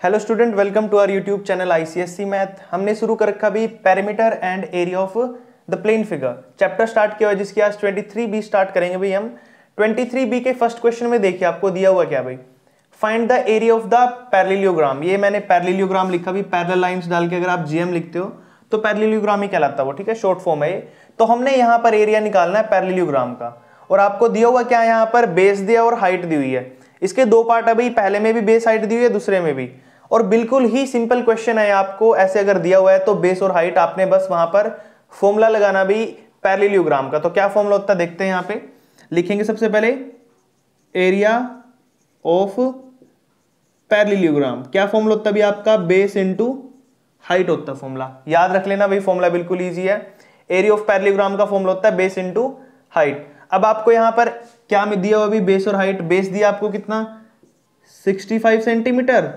Hello student, welcome to our YouTube channel ICSC math. हमने शुरू कर रखा अभी perimeter and area of the plane figure chapter start किया हुआ, जिसकी आज 23B स्टार्ट करेंगे भाई हम। 23B के फर्स्ट क्वेश्चन में देखिए आपको दिया हुआ क्या भाई, find the area of the parallelogram. ये मैंने पैरेललोग्राम लिखा भी, पैरेलल लाइंस डाल के अगर आप जीएम लिखते हो तो पैरेललोग्राम ही कहलाता है वो, ठीक है, शॉर्ट फॉर्म है ये। तो हमने यहाँ पर एरिया निकालना है पैरेललोग्राम का, और आपको दिया हुआ क्या है, यहाँ पर बेस दिया और हाइट दी हुई है। इसके दो पार्ट है भाई, पहले में भी बेस हाइट दी हुई है, दूसरे में भी। और बिल्कुल ही सिंपल क्वेश्चन है, आपको ऐसे अगर दिया हुआ है तो बेस और हाइट आपने बस वहां पर फॉर्मूला लगाना भी पैरेललोग्राम का। तो क्या फॉर्मूला होता है देखते हैं, यहाँ पे लिखेंगे सबसे पहले एरिया ऑफ पैरेललोग्राम। क्या फॉर्मूला होता है भी आपका, बेस इंटू हाइट होता है फॉर्मूला। याद रख लेना भाई, फॉर्मूला बिल्कुल ईजी है। एरिया ऑफ पैरेललोग्राम का फॉर्मूला होता है बेस इंटू हाइट। अब आपको यहां पर क्या में दिया हुआ भी, बेस और हाइट। बेस दिया आपको कितना, 65 सेंटीमीटर,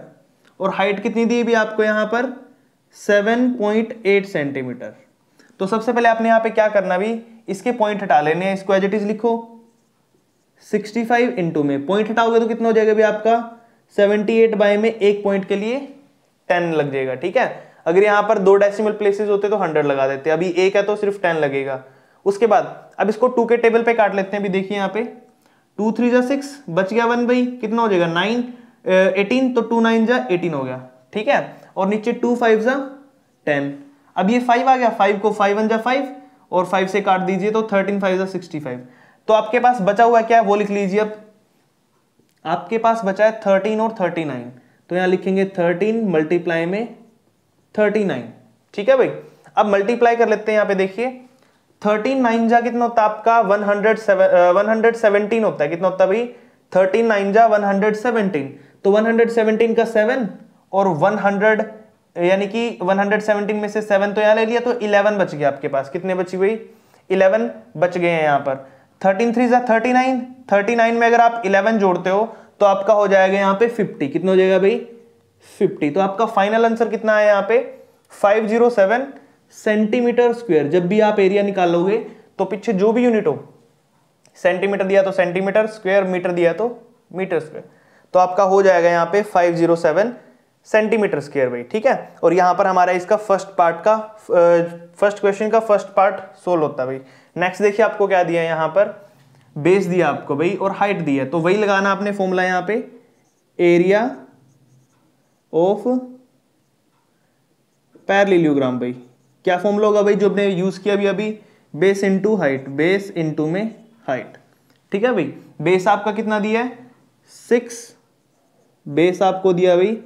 और हाइट कितनी दी भी आपको यहां पर 7.8 सेंटीमीटर। तो सबसे पहले आपने यहां पे क्या करना भी, इसके पॉइंट हटा लेने हैं, इसको एज इट इज लिखो। 65 इंटू में पॉइंट हटाओगे तो कितना हो जाएगा भी आपका 78 बाय में एक पॉइंट के लिए 10 लग जाएगा, ठीक है। अगर यहां पर दो डेसिमल प्लेसेस होते तो 100 लगा देते, अभी एक है तो सिर्फ 10 लगेगा। उसके बाद अब इसको 2 के टेबल पे काट लेते हैं। अभी देखिए यहाँ पे 2 3 जा 6, बच गया 1 भाई, कितना हो जाएगा 9 18, तो 2 9 जा 18 हो गया, ठीक है। और नीचे 2 5 जा 10। अब ये 5 आ गया, 5 को 5 1 जा 5 और 5 से काट दीजिए तो 13 5 जा 65। तो आपके पास बचा हुआ क्या है वो लिख लीजिए। अब आपके पास बचा है 13 और 39, तो यहां लिखेंगे 13 मल्टीप्लाई में 39, ठीक है भाई। अब मल्टीप्लाई कर लेते हैं, यहाँ पे देखिए 13 9 जा कितना होता है आपका 117 होता है। कितना होता है भाई, 13 9 जा 117, तो 117 का 7 और 100 यानी कि 117 में से 7 तो यहां ले लिया, तो 11 बच गया आपके पास। कितने बची भाई, 11 बच गए हैं यहाँ पर। 13 3 जा 39, 39 में अगर आप 11 जोड़ते हो तो आपका हो जाएगा यहाँ पे 50। कितना हो जाएगा भाई 50। तो आपका फाइनल आंसर कितना है यहाँ पे 507 सेंटीमीटर स्क्वायर। जब भी आप एरिया निकालोगे तो पीछे जो भी यूनिट हो, सेंटीमीटर दिया तो सेंटीमीटर स्क्वायर, मीटर दिया तो मीटर स्क्वायर, तो आपका हो जाएगा यहाँ पे 507 सेंटीमीटर स्क्वायर भाई, ठीक है। और यहाँ पर हमारा इसका फर्स्ट क्वेश्चन का फर्स्ट पार्ट सोल्व होता है भाई। नेक्स्ट देखिए आपको क्या दिया है, यहाँ पर बेस दिया आपको भाई और हाइट दी है, तो वही लगाना आपने फॉर्मूला यहाँ पे, एरिया ऑफ पैरेललोग्राम भाई। क्या फॉर्मूला होगा भाई जो आपने यूज किया अभी, base into height, base into में हाइट, ठीक है भाई। बेस आपका कितना दिया है 6, बेस आपको दिया भाई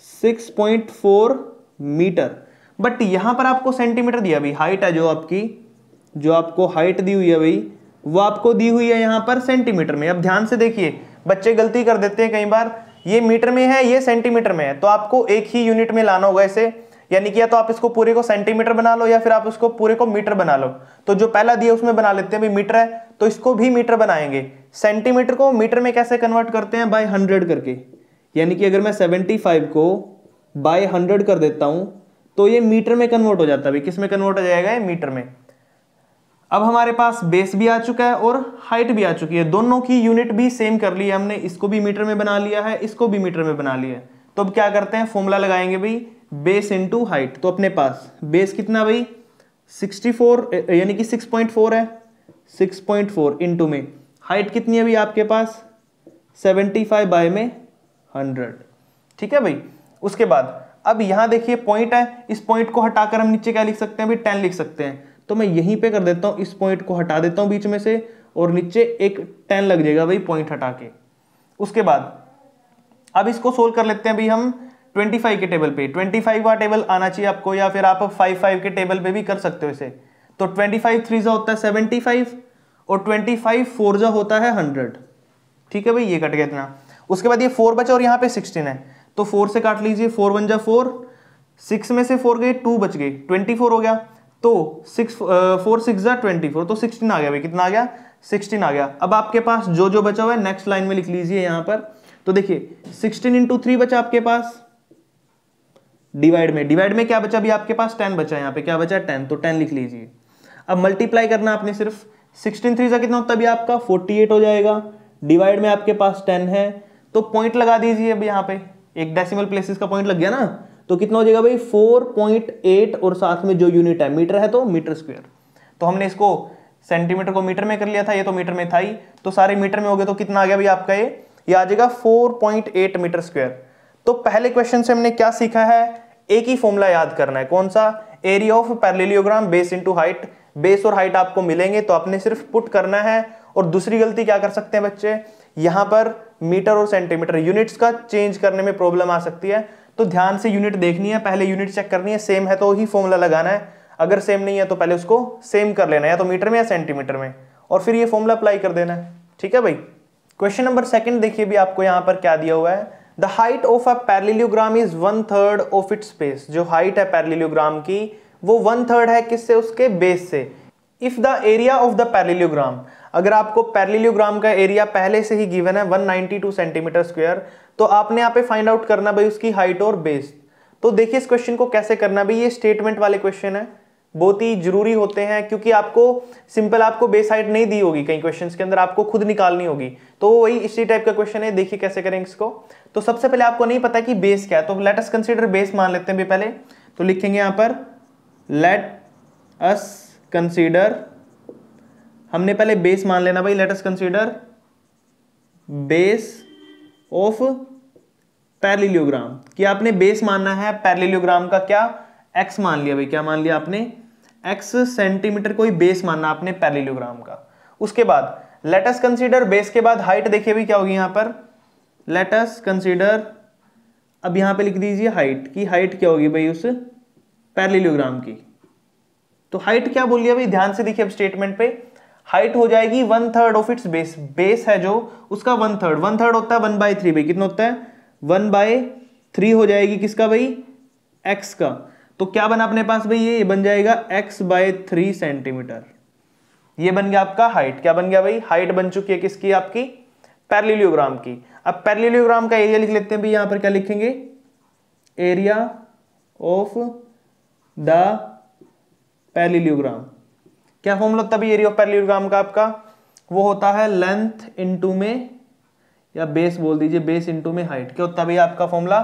6.4 मीटर, बट यहां पर आपको सेंटीमीटर दिया भाई। हाइट है जो आपकी, जो आपको हाइट दी हुई है भाई, वो आपको दी हुई है यहां पर सेंटीमीटर में। अब ध्यान से देखिए, बच्चे गलती कर देते हैं कई बार, ये मीटर में है ये सेंटीमीटर में है, तो आपको एक ही यूनिट में लाना होगा इसे, यानी कि या तो आप इसको पूरे को सेंटीमीटर बना लो या फिर आप उसको पूरे को मीटर बना लो। तो जो पहला दिया उसमें बना लेते हैं भाई, मीटर है तो इसको भी मीटर बनाएंगे। सेंटीमीटर को मीटर में कैसे कन्वर्ट करते हैं, बाय 100 करके। यानी कि अगर मैं 75 को बाय 100 कर देता हूं तो ये मीटर में कन्वर्ट हो जाता है। किस में कन्वर्ट हो जाएगा, ये मीटर में। अब हमारे पास बेस भी आ चुका है और हाइट भी आ चुकी है, दोनों की यूनिट भी सेम कर ली है हमने। इसको भी मीटर में बना लिया है, इसको भी मीटर में बना लिया है। तो अब क्या करते हैं, फॉर्मूला लगाएंगे भाई, बेस इंटू हाइट। तो अपने पास बेस कितना भाई 64 यानी कि 6.4 है, 6.4 इंटू में हाइट कितनी है भाई आपके पास 75 बाय में 100, ठीक है भाई। उसके बाद अब यहां देखिए पॉइंट है, इस पॉइंट को हटाकर हम नीचे क्या लिख सकते हैं भाई 10 लिख सकते हैं। तो मैं यहीं पे कर देता हूं, इस पॉइंट को हटा देता हूं बीच में से, और नीचे एक 10 लग जाएगा भाई पॉइंट हटा के। उसके बाद अब इसको सोल्व कर लेते हैं भाई हम 25 के टेबल पे। 25 का टेबल आना चाहिए आपको, या फिर आप 5 के टेबल पे भी कर सकते हो इसे। तो 25 3 जा होता है 75 और 25 4 जा होता है 100, ठीक है भाई, ये कट गया इतना। उसके बाद ये 4 बचा और यहाँ पे 16 है, तो 4 से काट लीजिए, 4 1 जा 4, 6 में से 4 गए 2 बच गए, 24 हो गया। तो 4 6 जा 24, तो 16 आ गया भाई। कितना आ गया 16 आ गया। अब आपके पास जो जो बचा हुआ है नेक्स्ट लाइन में लिख लीजिए यहाँ पर। तो देखिए 16 इंटू 3 बचा आपके पास, डिवाइड में क्या बचा भी आपके पास 10 बचा, यहाँ पे क्या बचा 10, तो 10 लिख लीजिए। अब मल्टीप्लाई करना आपने सिर्फ, 16 3 जा कितना होता है भी आपका 48 हो जाएगा, डिवाइड में आपके पास 10 है, तो पॉइंट लगा दीजिए अब यहाँ पे। एक डेसिमल प्लेसेस का पॉइंट लग गया ना, तो कितना हो जाएगा भाई 4.8 और साथ में जो यूनिट है मीटर है तो मीटर स्क्वायर। तो हमने इसको सेंटीमीटर को मीटर में कर लिया था, ये तो मीटर में था ही, तो सारे मीटर में हो गए, तो कितना आ गया भाई आपका ये आ जाएगा 4.8 मीटर स्क्वायर। तो पहले क्वेश्चन से हमने क्या सीखा है, एक ही फॉर्मूला याद करना है, कौन सा, area of parallelogram base into height. Base और हाइट आपको मिलेंगे तो आपने सिर्फ पुट करना है। और दूसरी गलती क्या कर सकते हैं बच्चे, यहां पर मीटर और सेंटीमीटर यूनिट्स का चेंज करने में प्रॉब्लम आ सकती है, तो ध्यान से यूनिट देखनी है, पहले यूनिट चेक करनी है, सेम है तो ही फॉर्मूला लगाना है, अगर सेम नहीं है तो पहले उसको सेम कर लेना है, या तो मीटर में या सेंटीमीटर में, और फिर ये फॉर्मूला अप्लाई कर देना है। ठीक है भाई। क्वेश्चन नंबर 2 देखिए भी आपको यहां पर क्या दिया हुआ है, the height of a parallelogram is 1/3 of its base. जो हाइट है पैरेललोग्राम की वो 1/3 है किससे, उसके बेस से। If the area of the parallelogram, अगर आपको पैरेललोग्राम का एरिया पहले से ही गिवन है 192 सेंटीमीटर स्क्वायर, तो आपने यहाँ पे फाइंड आउट करना भाई उसकी हाइट और बेस। तो देखिए इस क्वेश्चन को कैसे करना भाई, ये स्टेटमेंट वाले क्वेश्चन है, बहुत ही जरूरी होते हैं, क्योंकि आपको सिंपल आपको बेस हाइट नहीं दी होगी, कई क्वेश्चंस के अंदर आपको खुद निकालनी होगी, तो वही इसी टाइप का क्वेश्चन है। देखिए कैसे करेंगे इसको। तो सबसे पहले आपको नहीं पता कि बेस क्या है, तो लेट अस कंसीडर बेस मान लेते हैं भी पहले, तो लिखेंगे यहां पर लेट अस कंसीडर, हमने पहले बेस मान लेना भाई, let us consider base of parallelogram, कि आपने बेस मानना है पैरेललोग्राम का, क्या x मान लिया भाई, क्या मान लिया आपने, x सेंटीमीटर को ही बेस मानना आपने पैरेललोग्राम का। उसके बाद लेट अस कंसीडर बेस के बाद हाइट, देखिए भाई क्या होगी यहां पर, लेट अस कंसीडर, अब यहां पे लिख दीजिए हाइट की, हाइट क्या होगी भाई उस पैरेललोग्राम की। तो हाइट क्या बोल लिया भाई, ध्यान से देखिए अब स्टेटमेंट पे, हाइट हो जाएगी 1/3 ऑफ इट्स बेस, बेस है जो उसका 1/3, 1/3 होता है 1/3 भाई, कितना होता है 1/3 हो जाएगी किसका भाई, x का। तो क्या बना अपने पास भाई, ये बन जाएगा x/3 सेंटीमीटर, ये बन गया आपका हाइट। क्या बन गया भाई, हाइट बन चुकी है किसकी, आपकी पैरेललोग्राम की। अब पैरेललोग्राम का एरिया लिख लेते हैं भाई, यहां पर क्या लिखेंगे, एरिया ऑफ द पैरेललोग्राम। क्या फॉर्मूला होता है एरिया ऑफ पैरेललोग्राम का आपका, वो होता है लेंथ इनटू में, या बेस बोल दीजिए, बेस इनटू में हाइट। क्या होता है भैया आपका फॉर्मूला,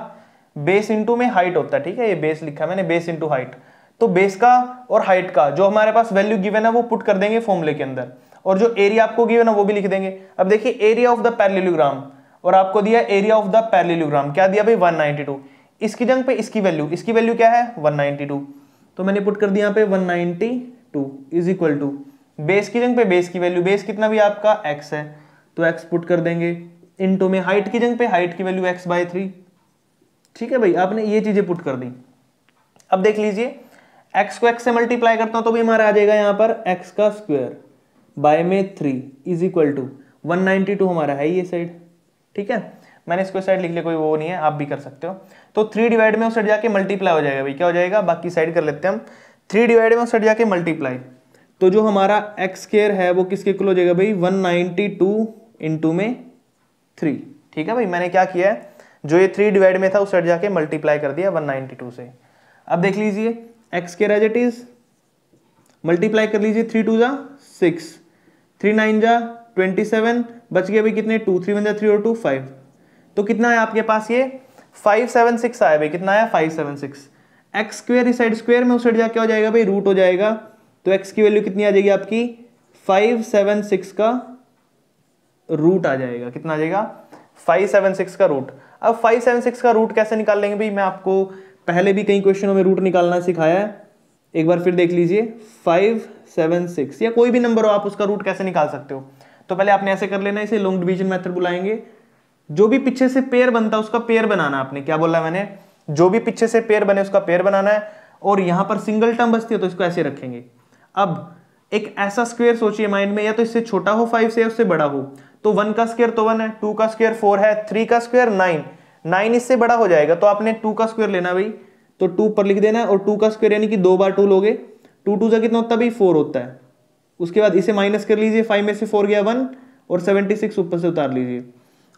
बेस इनटू में हाइट होता है। ठीक है, ये बेस लिखा है मैंने, बेस इनटू हाइट। तो बेस का और हाइट का जो हमारे पास वैल्यू गिवन है वो पुट कर देंगे फॉर्मूले के अंदर, और जो एरिया आपको गिवन है वो भी लिख देंगे। अब देखिए एरिया ऑफ द पैरेललोग्राम, और आपको दिया एरिया ऑफ द पैरेललोग्राम, क्या दिया भाई 192, इसकी जगह पे इसकी वैल्यू क्या है 192, तो मैंने पुट कर दिया यहाँ पे 192 इज इक्वल टू, बेस की जगह पे बेस की वैल्यू, बेस कितना भी आपका x है तो x पुट कर देंगे, इनटू में हाइट की जगह पे हाइट की वैल्यू x/3। ठीक है भाई, आपने ये चीजें पुट कर दी। अब देख लीजिए x को x से मल्टीप्लाई करता हूं तो भी हमारा आ जाएगा यहां पर x का स्क्वायर बाय में 3 इज इक्वल टू 192 हमारा है ये साइड। ठीक है, मैंने इसको साइड लिख लिया, कोई वो नहीं है, आप भी कर सकते हो। तो 3 डिवाइड में उस साइड जाके मल्टीप्लाई हो जाएगा भाई, क्या हो जाएगा, बाकी साइड कर लेते हैं हम, 3 डिवाइड में उस साइड जाके मल्टीप्लाई, तो जो हमारा एक्स स्क्वायर है वो किसके इक्वल हो जाएगा भाई 192 इंटू में 3। ठीक है भाई, मैंने क्या किया है, जो ये 3 डिवाइड में था उस साइड जाके मल्टीप्लाई कर दिया 192 से। अब देख लीजिए x square as it is, multiply कर लीजिए, 3 2 जा 6, 3 9 जा 27, बच गया भाई कितने 2, 3 1 जा 3 और 2 5, तो कितना है आपके पास ये 576 आया भाई, कितना आया 576। एक्स स्क्वायर इस साइड स्क्वायर में उस साइड जाके हो जाएगा भाई रूट हो जाएगा, तो x की वैल्यू कितनी आ जाएगी आपकी 576 का रूट आ जाएगा, कितना आ जाएगा 576 का रूट। अब 576 का रूट कैसे निकाल लेंगे भाई, मैं आपको पहले भी कई क्वेश्चनों में रूट निकालना सिखाया है, एक बार फिर देख लीजिए 576 या कोई भी नंबर हो आप उसका रूट कैसे निकाल सकते हो। तो पहले आपने ऐसे कर लेना, इसे लॉन्ग डिवीजन मेथड बुलाएंगे, जो भी पीछे से पेयर बनता है उसका पेयर बनाना। आपने क्या बोला मैंने, जो भी पीछे से पेयर बने उसका पेयर बनाना है, और यहां पर सिंगल टर्म बचती है तो इसको ऐसे रखेंगे। अब एक ऐसा स्क्वायर सोचिए माइंड में, या तो इससे छोटा हो 5 से, उससे बड़ा हो, तो 1 का स्क्वायर तो 1 है, 2 का स्क्वायर 4 है, 3 का स्क्वायर 9, 9 इससे बड़ा हो जाएगा, तो आपने 2 का स्क्वायर लेना भाई, तो 2 पर लिख देना है, और 2 का स्क्वायर यानी कि 2 बार 2 लोगे, 2 2 जा कितना होता है भाई 4 होता है। उसके बाद इसे माइनस कर लीजिए, 5 में से 4 गया 1, और 76 ऊपर से उतार लीजिए,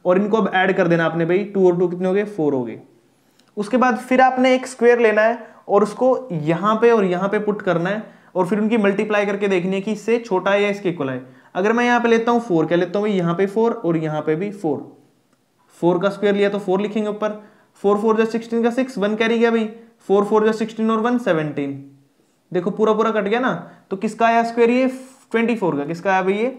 और इनको अब ऐड कर देना आपने भाई, 2 और 2 कितने हो गए 4 हो गए। उसके बाद फिर आपने एक स्क्वायर लेना है और उसको यहां पे और यहां पे पुट करना है, और फिर उनकी मल्टीप्लाई करके देखनी है कि इससे छोटा है या इसके इक्वल है। अगर मैं यहां पे लेता हूं 4, क्या लेता हूं भाई यहाँ पे 4 और यहां पे भी 4, 4 का स्क्वायर लिया तो 4 लिखेंगे ऊपर, 4 4 जा 16 का 6, 1 कैरी गया भाई, 4 4 जा 16 और 1 17, देखो पूरा पूरा कट गया ना। तो किसका आया स्क्वायर, ये 24 का, किसका आया भाई ये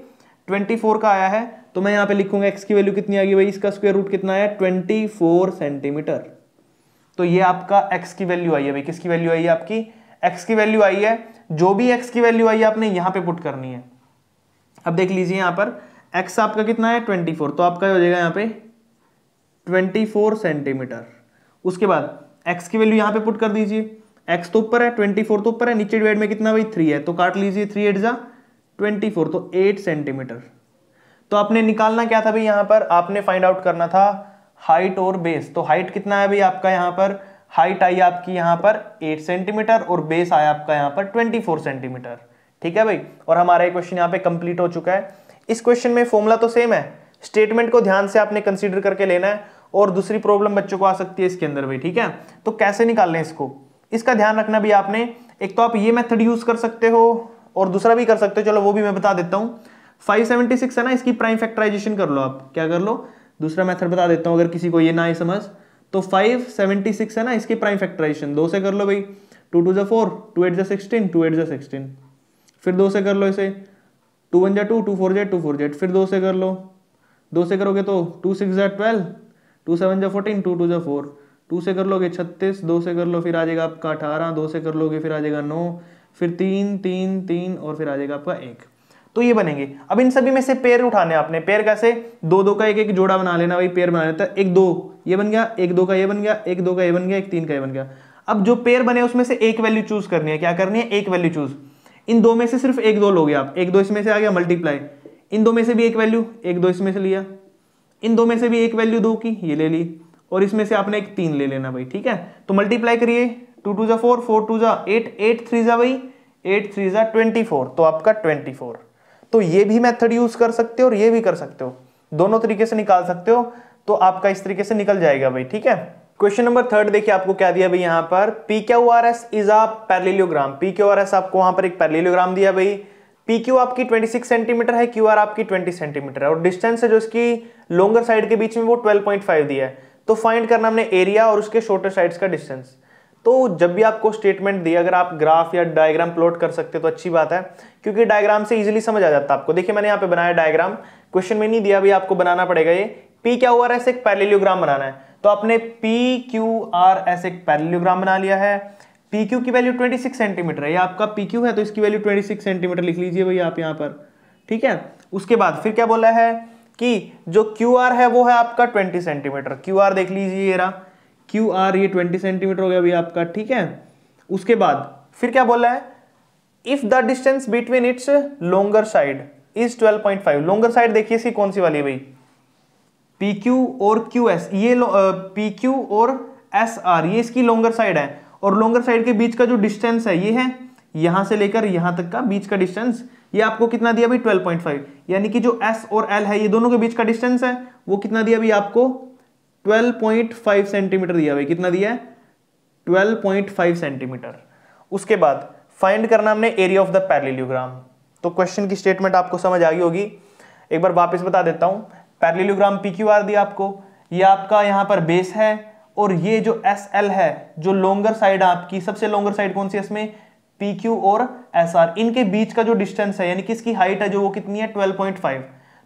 24 का आया है। तो मैं यहाँ पे लिखूंगा x की वैल्यू कितनी आ गई भाई, इसका स्क्वायर रूट कितना है 24 सेंटीमीटर। तो ये आपका x की वैल्यू आई है भाई, किसकी वैल्यू आई है आपकी, x की वैल्यू आई है। जो भी x की वैल्यू आई है आपने यहाँ पे पुट करनी है। अब देख लीजिए यहाँ पर x आपका कितना है 24, तो आपका हो जाएगा यहाँ पे 24 सेंटीमीटर। उसके बाद x की वैल्यू यहाँ पे पुट कर दीजिए, x तो ऊपर है 24 तो ऊपर है, नीचे डिवाइड में कितना भाई 3 है, तो काट लीजिए 3 8 जा 24, तो 8 सेंटीमीटर। तो आपने निकालना क्या था भाई, यहाँ पर आपने फाइंड आउट करना था हाइट और बेस। तो हाइट कितना है भाई आपका, यहाँ पर हाइट आई आपकी यहाँ पर 8 सेंटीमीटर और बेस आया आपका यहाँ पर 24 सेंटीमीटर। ठीक है भाई, और हमारा ये क्वेश्चन यहाँ पे कंप्लीट हो चुका है। इस क्वेश्चन में फॉर्मूला तो सेम है, स्टेटमेंट को ध्यान से आपने कंसीडर करके लेना है, और दूसरी प्रॉब्लम बच्चों को आ सकती है इसके अंदर भाई। ठीक है, तो कैसे निकालना है इसको, इसका ध्यान रखना भी आपने। एक तो आप ये मेथड यूज कर सकते हो और दूसरा भी कर सकते हो, चलो वो भी मैं बता देता हूँ। 576 है ना, इसकी प्राइम फैक्टराइजेशन कर लो, आप क्या कर लो, दूसरा मेथड बता देता हूँ अगर किसी को ये ना ही समझ। तो 576 है ना, इसकी प्राइम फैक्टराइजेशन 2 से कर लो भाई, 2 2 जा 4, 2 8 जा 16, 2 8 जा 16, फिर 2 से कर लो इसे, 2 1 जा 2, 2 4 जा 2 4 जा, फिर 2 से कर लो, 2 से करोगे तो 2 6 जा 12, 2 7 जा 14, 2 2 जा 4, 2 से कर लोगे 36, 2 से कर लो फिर आ जाएगा आपका 18, 2 से कर लोगे फिर आ जाएगा 9, फिर 3 3 3 और फिर आ जाएगा आपका 1। तो ये बनेंगे। अब इन सभी में से पेयर उठाने आपने, पेयर कैसे, 2 2 का एक एक जोड़ा बना लेना भाई, पेयर बना लेता है, 1 2 ये बन गया, 1 2 का ये बन गया, 1 2 का ये बन गया, 1 3 का ये बन गया। अब जो पेयर बने उसमें से एक वैल्यू चूज करनी है, क्या करनी है, एक वैल्यू चूज। इन दो में से सिर्फ 1 2 लोगे आप, 1 2 इसमें से आ गया मल्टीप्लाई, इन दो में से भी एक वैल्यू, 1 2 इसमें से लिया, इन दो में से भी एक वैल्यू 2 की ये ले ली, और इसमें से आपने एक 3 ले लेना भाई। ठीक है, तो मल्टीप्लाई करिए, 2 2 जा 4, 4 2 जा 8, 8 3 जा भाई 8 3 जा 24, तो आपका 24। तो ये भी मेथड यूज कर सकते हो और ये भी कर सकते हो, दोनों तरीके से निकाल सकते हो, तो आपका इस तरीके से निकल जाएगा भाई। ठीक है, क्वेश्चन नंबर 3 देखिए आपको क्या दिया भाई, यहाँ पर PQRS is a parallelogram. PQRS आपको वहां पर एक पैरेललोग्राम दिया भाई, PQ आपकी 26 सेंटीमीटर है, QR आपकी 20 सेंटीमीटर है, और डिस्टेंस है जो इसकी लोंगर साइड के बीच में वो 12.5 दिया है। तो फाइंड करना हमने एरिया और उसके शॉर्टर साइड्स का डिस्टेंस। तो जब भी आपको स्टेटमेंट दिया, अगर आप ग्राफ या डायग्राम प्लॉट कर सकते हो तो अच्छी बात है, क्योंकि डायग्राम से इजीली समझ आ जाता है आपको। देखिए मैंने यहाँ पे बनाया डायग्राम, क्वेश्चन में नहीं दिया भी, आपको बनाना पड़ेगा। ये PQRS एक पैरेललोग्राम बनाना है, तो आपने PQRS एक पैरेललोग्राम बना लिया है। PQ की वैल्यू 26 सेंटीमीटर है, ये आपका PQ है तो इसकी वैल्यू 26 सेंटीमीटर लिख लीजिए भाई आप यहाँ पर। ठीक है, उसके बाद फिर क्या बोला है कि जो QR है वो है आपका 20 सेंटीमीटर। QR देख लीजिए, ये रहा QR, ये 20 सेंटीमीटर हो गया भाई आपका। ठीक है, उसके बाद फिर क्या बोला है, if the distance between its longer side is 12.5। Longer side देखिए इसकी कौन सी वाली है भाई, PQ और QS, ये PQ और SR ये इसकी लोंगर साइड है, और लोंगर साइड के बीच का जो डिस्टेंस है ये है यहां से लेकर यहां तक का बीच का डिस्टेंस, ये आपको कितना दिया भाई 12.5। यानी कि जो S और L है ये दोनों के बीच का डिस्टेंस है वो कितना दिया भाई आपको 12.5 सेंटीमीटर दिया भाई। कितना दिया है 12.5 सेंटीमीटर। उसके बाद फाइंड करना हमने एरिया ऑफ द पैरेललोग्राम। तो क्वेश्चन की स्टेटमेंट आपको समझ आ गई होगी, एक बार वापस बता देता हूं। पैरेललोग्राम PQR दिया आपको, ये आपका यहां पर बेस है, और ये जो SL है जो लोंगर साइड आपकी, सबसे लोंगर साइड कौन सी है इसमें, PQ और SR, इनके बीच का जो डिस्टेंस है यानी कि इसकी हाइट है जो वो कितनी है 12.5।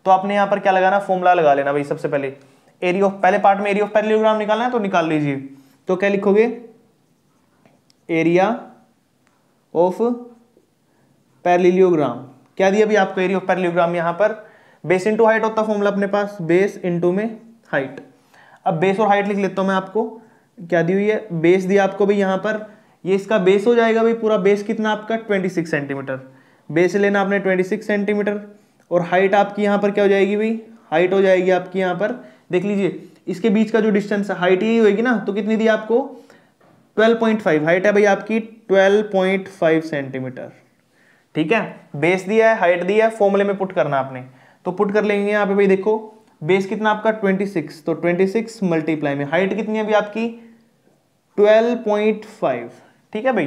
तो आपने यहां पर क्या लगाना, फॉर्मूला लगा लेना भाई। सबसे पहले एरिया ऑफ, पहले पार्ट में एरिया ऑफ पैरेललोग्राम निकालना है तो निकाल लीजिए। तो क्या लिखोगे, एरिया ऑफ पैरेललोग्राम, क्या दिया भाई आपको एरिया ऑफ पैरेललोग्राम, यहां पर बेस इंटू हाइट होता फॉर्मूला अपने पास, बेस इंटू में हाइट। अब बेस और हाइट लिख लेता हूं मैं, आपको क्या दी हुई है, बेस दिया आपको भाई यहां पर, ये इसका बेस हो जाएगा भाई, पूरा बेस कितना आपका 26 सेंटीमीटर, बेस लेना आपने 26 सेंटीमीटर, और हाइट आपकी यहां पर क्या हो जाएगी भाई, हाइट हो जाएगी आपकी यहां पर, देख लीजिए इसके बीच का जो डिस्टेंस है, हाइट यही होगी ना, तो कितनी दी आपको 12.5, हाइट है भाई आपकी 12.5 सेंटीमीटर। ठीक है, बेस दिया है, हाइट दिया है, फॉर्मूले में पुट करना आपने, तो पुट कर लेंगे यहाँ पे भाई। देखो बेस कितना आपका 26, तो 26 मल्टीप्लाई में हाइट कितनी है अभी आपकी 12.5। ठीक है भाई,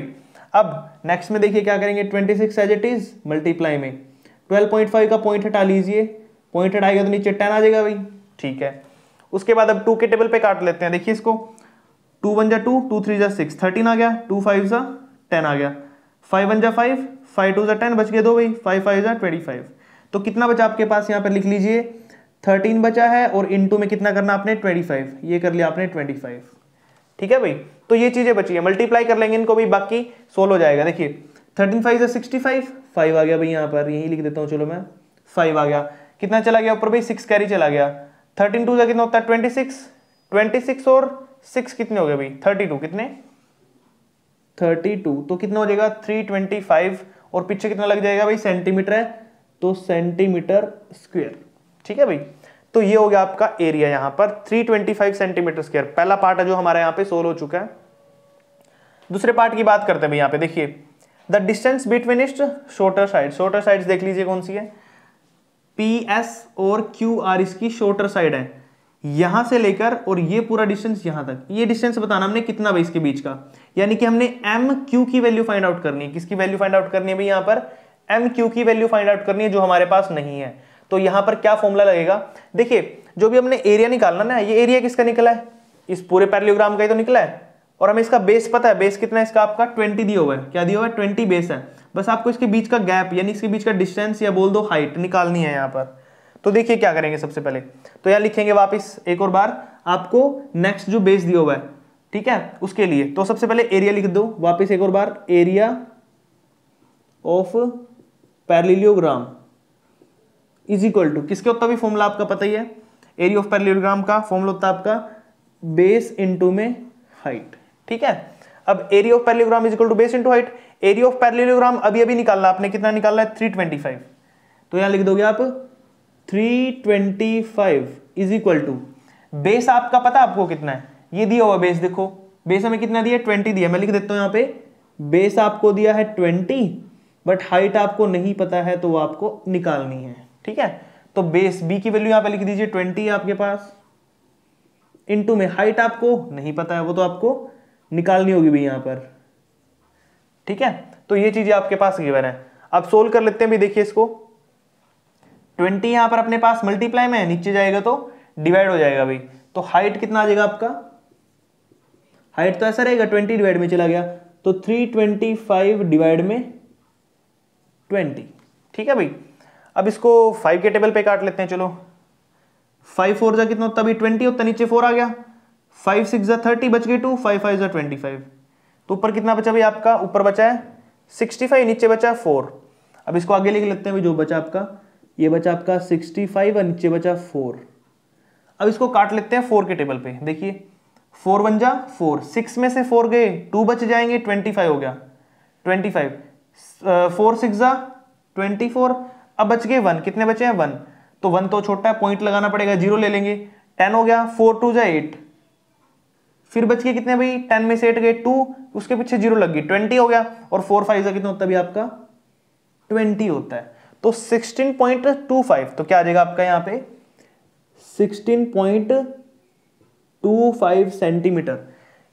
अब नेक्स्ट में देखिए क्या करेंगे, 26 एज इट इज मल्टीप्लाई में 12.5 का पॉइंट हटा लीजिए, पॉइंट हटाएगा तो नीचे 10 आ जाएगा भाई। ठीक है, उसके बाद अब 2 के टेबल पे काट लेते हैं। देखिए इसको 2 1 जा 2, 2 3 जा 6, 13 आ गया, 2 5 जा 10 आ गया, 5 1 जा 5, 5 2 जा 10, बच गए 2 भाई, 5 5 जा 25। तो कितना बचा आपके पास यहाँ पर लिख लीजिए, 13 बचा है और इनटू में कितना करना आपने 25, ये कर लिया आपने 25। ठीक है भाई, तो ये चीजें बची है, मल्टीप्लाई कर लेंगे इनको भी, बाकी सोल्व हो जाएगा। देखिए 13 5 जा 65, 5 आ गया भाई, यहाँ पर यही लिख देता हूँ, चलो मैं 5 आ गया, कितना चला गया ऊपर भाई 6 कैरी चला गया, 13 2 जा कितना होता है 26, 26 और 6 कितने हो गए भाई 32, कितने 32, तो कितना हो जाएगा 325 और पीछे कितना लग जाएगा भाई सेंटीमीटर है, तो सेंटीमीटर स्क्वायर। ठीक है भाई, तो ये हो गया आपका एरिया यहाँ पर 325 सेंटीमीटर स्क्वायर। पहला पार्ट है जो हमारे यहाँ पे सोल्व हो चुका है। दूसरे पार्ट की बात करते हैं भाई, यहाँ पे देखिए the distance between its shorter side, shorter sides देख लीजिए कौन सी है, पीएस और क्यूआर इसकी शॉर्टर साइड है, यहां से लेकर और ये पूरा डिस्टेंस यहां तक, ये डिस्टेंस बताना हमने कितना भाई इसके बीच का, यानी कि हमने एम क्यू की वैल्यू फाइंड आउट करनी है। किसकी वैल्यू फाइंड आउट करनी है भाई, यहाँ पर एम क्यू की वैल्यू फाइंड आउट करनी है, जो हमारे पास नहीं है। तो यहां पर क्या फॉर्मूला लगेगा, देखिए जो भी हमने एरिया निकालना ना, ये एरिया किसका निकला है, इस पूरे पैरेललोग्राम का ही तो निकला है, और हमें इसका बेस पता है, बेस कितना है इसका आपका 20 दिया हुआ है, क्या दिया हुआ है 20 बेस है, बस आपको इसके बीच का गैप यानी इसके बीच का डिस्टेंस या बोल दो हाइट निकालनी है यहाँ पर। तो देखिए क्या करेंगे, सबसे पहले तो यहाँ लिखेंगे वापस एक और बार आपको नेक्स्ट जो बेस दिया हुआ है, ठीक है, उसके लिए तो सबसे पहले एरिया लिख दो वापस एक और बार, area of parallelogram is equal to किसके होता है, फॉर्मूला आपका पता ही है, एरिया ऑफ पैरेललोग्राम का फॉर्मूला होता है आपका बेस इनटू में हाइट। ठीक है, अब area of parallelogram is equal to base into height, area of parallelogram अभी अभी निकालना आपने, कितना निकालना है 325, तो यहां लिख दोगे आप 325 इज इक्वल टू बेस आपका पता आपको कितना है, ये दिया हुआ बेस, देखो बेस हमें कितना दिया 20 दिया, मैं लिख देता हूं यहां पे बेस आपको दिया है 20 बट हाइट आपको नहीं पता है तो वो आपको निकालनी है। ठीक है, तो बेस बी की वैल्यू यहां पे लिख दीजिए 20 है आपके पास, इनटू में हाइट आपको नहीं पता है, वो तो आपको निकालनी होगी भी यहां पर। ठीक है, तो ये चीजें आपके पास गिवन है। अब सोल्व कर लेते हैं भी, देखिए इसको 20 यहां पर अपने पास मल्टीप्लाई में है, नीचे जाएगा तो डिवाइड हो जाएगा भाई, तो हाइट कितना आ जाएगा आपका, हाइट तो ऐसा रहेगा 20 डिवाइड में चला गया, तो 325 डिवाइड में 20। ठीक है भाई, अब इसको 5 के टेबल पे काट लेते हैं, चलो 5 4 जा कितना होता है 20 होता, नीचे 4 आ गया, 5 6 जा 30 बच गए 2, 5 5 जा 25, तो ऊपर कितना बचा भाई आपका, ऊपर बचा है 65, नीचे बचा 4। अब इसको आगे लिख लेते हैं भाई, जो बचा आपका ये बचा आपका 65 और नीचे बचा 4। अब इसको काट लेते हैं 4 के टेबल पे, देखिए 4 1 जा 4, 6 में से 4 गए 2 बच जाएंगे, 25 हो गया 25, 4 6 जा 24, अब बच गए 1, कितने बचे हैं 1, तो 1 तो छोटा है पॉइंट लगाना पड़ेगा, 0 ले लेंगे, 10 हो गया, 4 2 जा 8, फिर बच गए कितने भाई 10 में से 8 गए 2, उसके पीछे 0 लग गई 20 हो गया, और 4 5 जा कितना होता है आपका 20 होता है, तो 16.25, तो क्या आ जाएगा आपका यहाँ पे 16.25 सेंटीमीटर,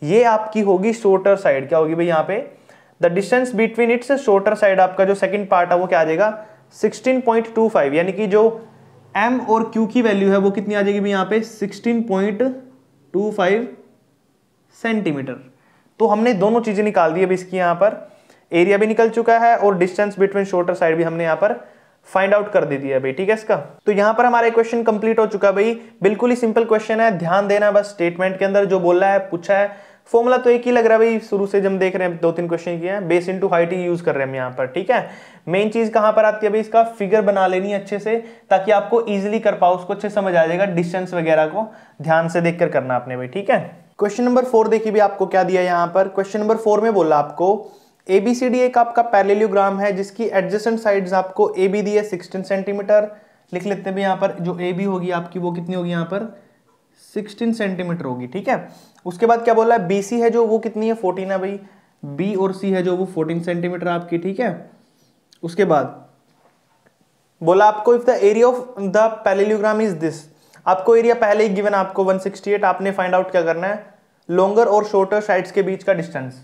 ये आपकी होगी शॉर्टर साइड। क्या होगी भाई यहाँ पे, the distance between its shorter side, आपका जो सेकंड पार्ट है वो क्या आ जाएगा 16.25, यानी कि जो m और q की वैल्यू है वो कितनी आ जाएगी भाई यहाँ पे 16.25 सेंटीमीटर। तो हमने दोनों चीजें निकाल दी है इसकी, यहाँ पर एरिया भी निकल चुका है और डिस्टेंस बिटवीन शॉर्टर साइड भी हमने यहाँ पर फाइंड आउट कर दी है भाई। ठीक है इसका, तो यहाँ पर हमारा क्वेश्चन कंप्लीट हो चुका भाई, बिल्कुल ही सिंपल क्वेश्चन है, ध्यान देना बस स्टेटमेंट के अंदर जो बोल रहा है पूछा है, फॉर्मूला तो एक ही लग रहा है भाई, शुरू से जब हम देख रहे हैं 2-3 क्वेश्चन किए हैं, बेस इनटू हाइट ही यूज कर रहे हैं हम यहाँ पर। ठीक है, मेन चीज कहां पर आती है भाई, इसका फिगर बना लेनी है अच्छे से, ताकि आपको इजीली कर पाओ, उसको अच्छे समझ आ जाएगा, डिस्टेंस वगैरह को ध्यान से देखकर करना आपने भाई। ठीक है, क्वेश्चन नंबर 4 देखिए भी आपको क्या दिया यहाँ पर, क्वेश्चन नंबर 4 में बोला आपको ABCD एक आपका पैरेललोग्राम है जिसकी एडजेसेंट साइड्स आपको AB दी है 16 सेंटीमीटर, लिख लेते हैं यहाँ पर, जो AB होगी आपकी वो कितनी होगी यहाँ पर 16 सेंटीमीटर होगी। ठीक है, उसके बाद क्या बोला है, BC है जो वो कितनी है 14 है भाई, B और C है जो वो 14 सेंटीमीटर आपकी। ठीक है, उसके बाद बोला आपको if the area of the parallelogram is this, आपको एरिया पहले ही गिवन आपको 168, आपने फाइंड आउट क्या करना है, लॉन्गर और शॉर्टर साइड्स के बीच का डिस्टेंस,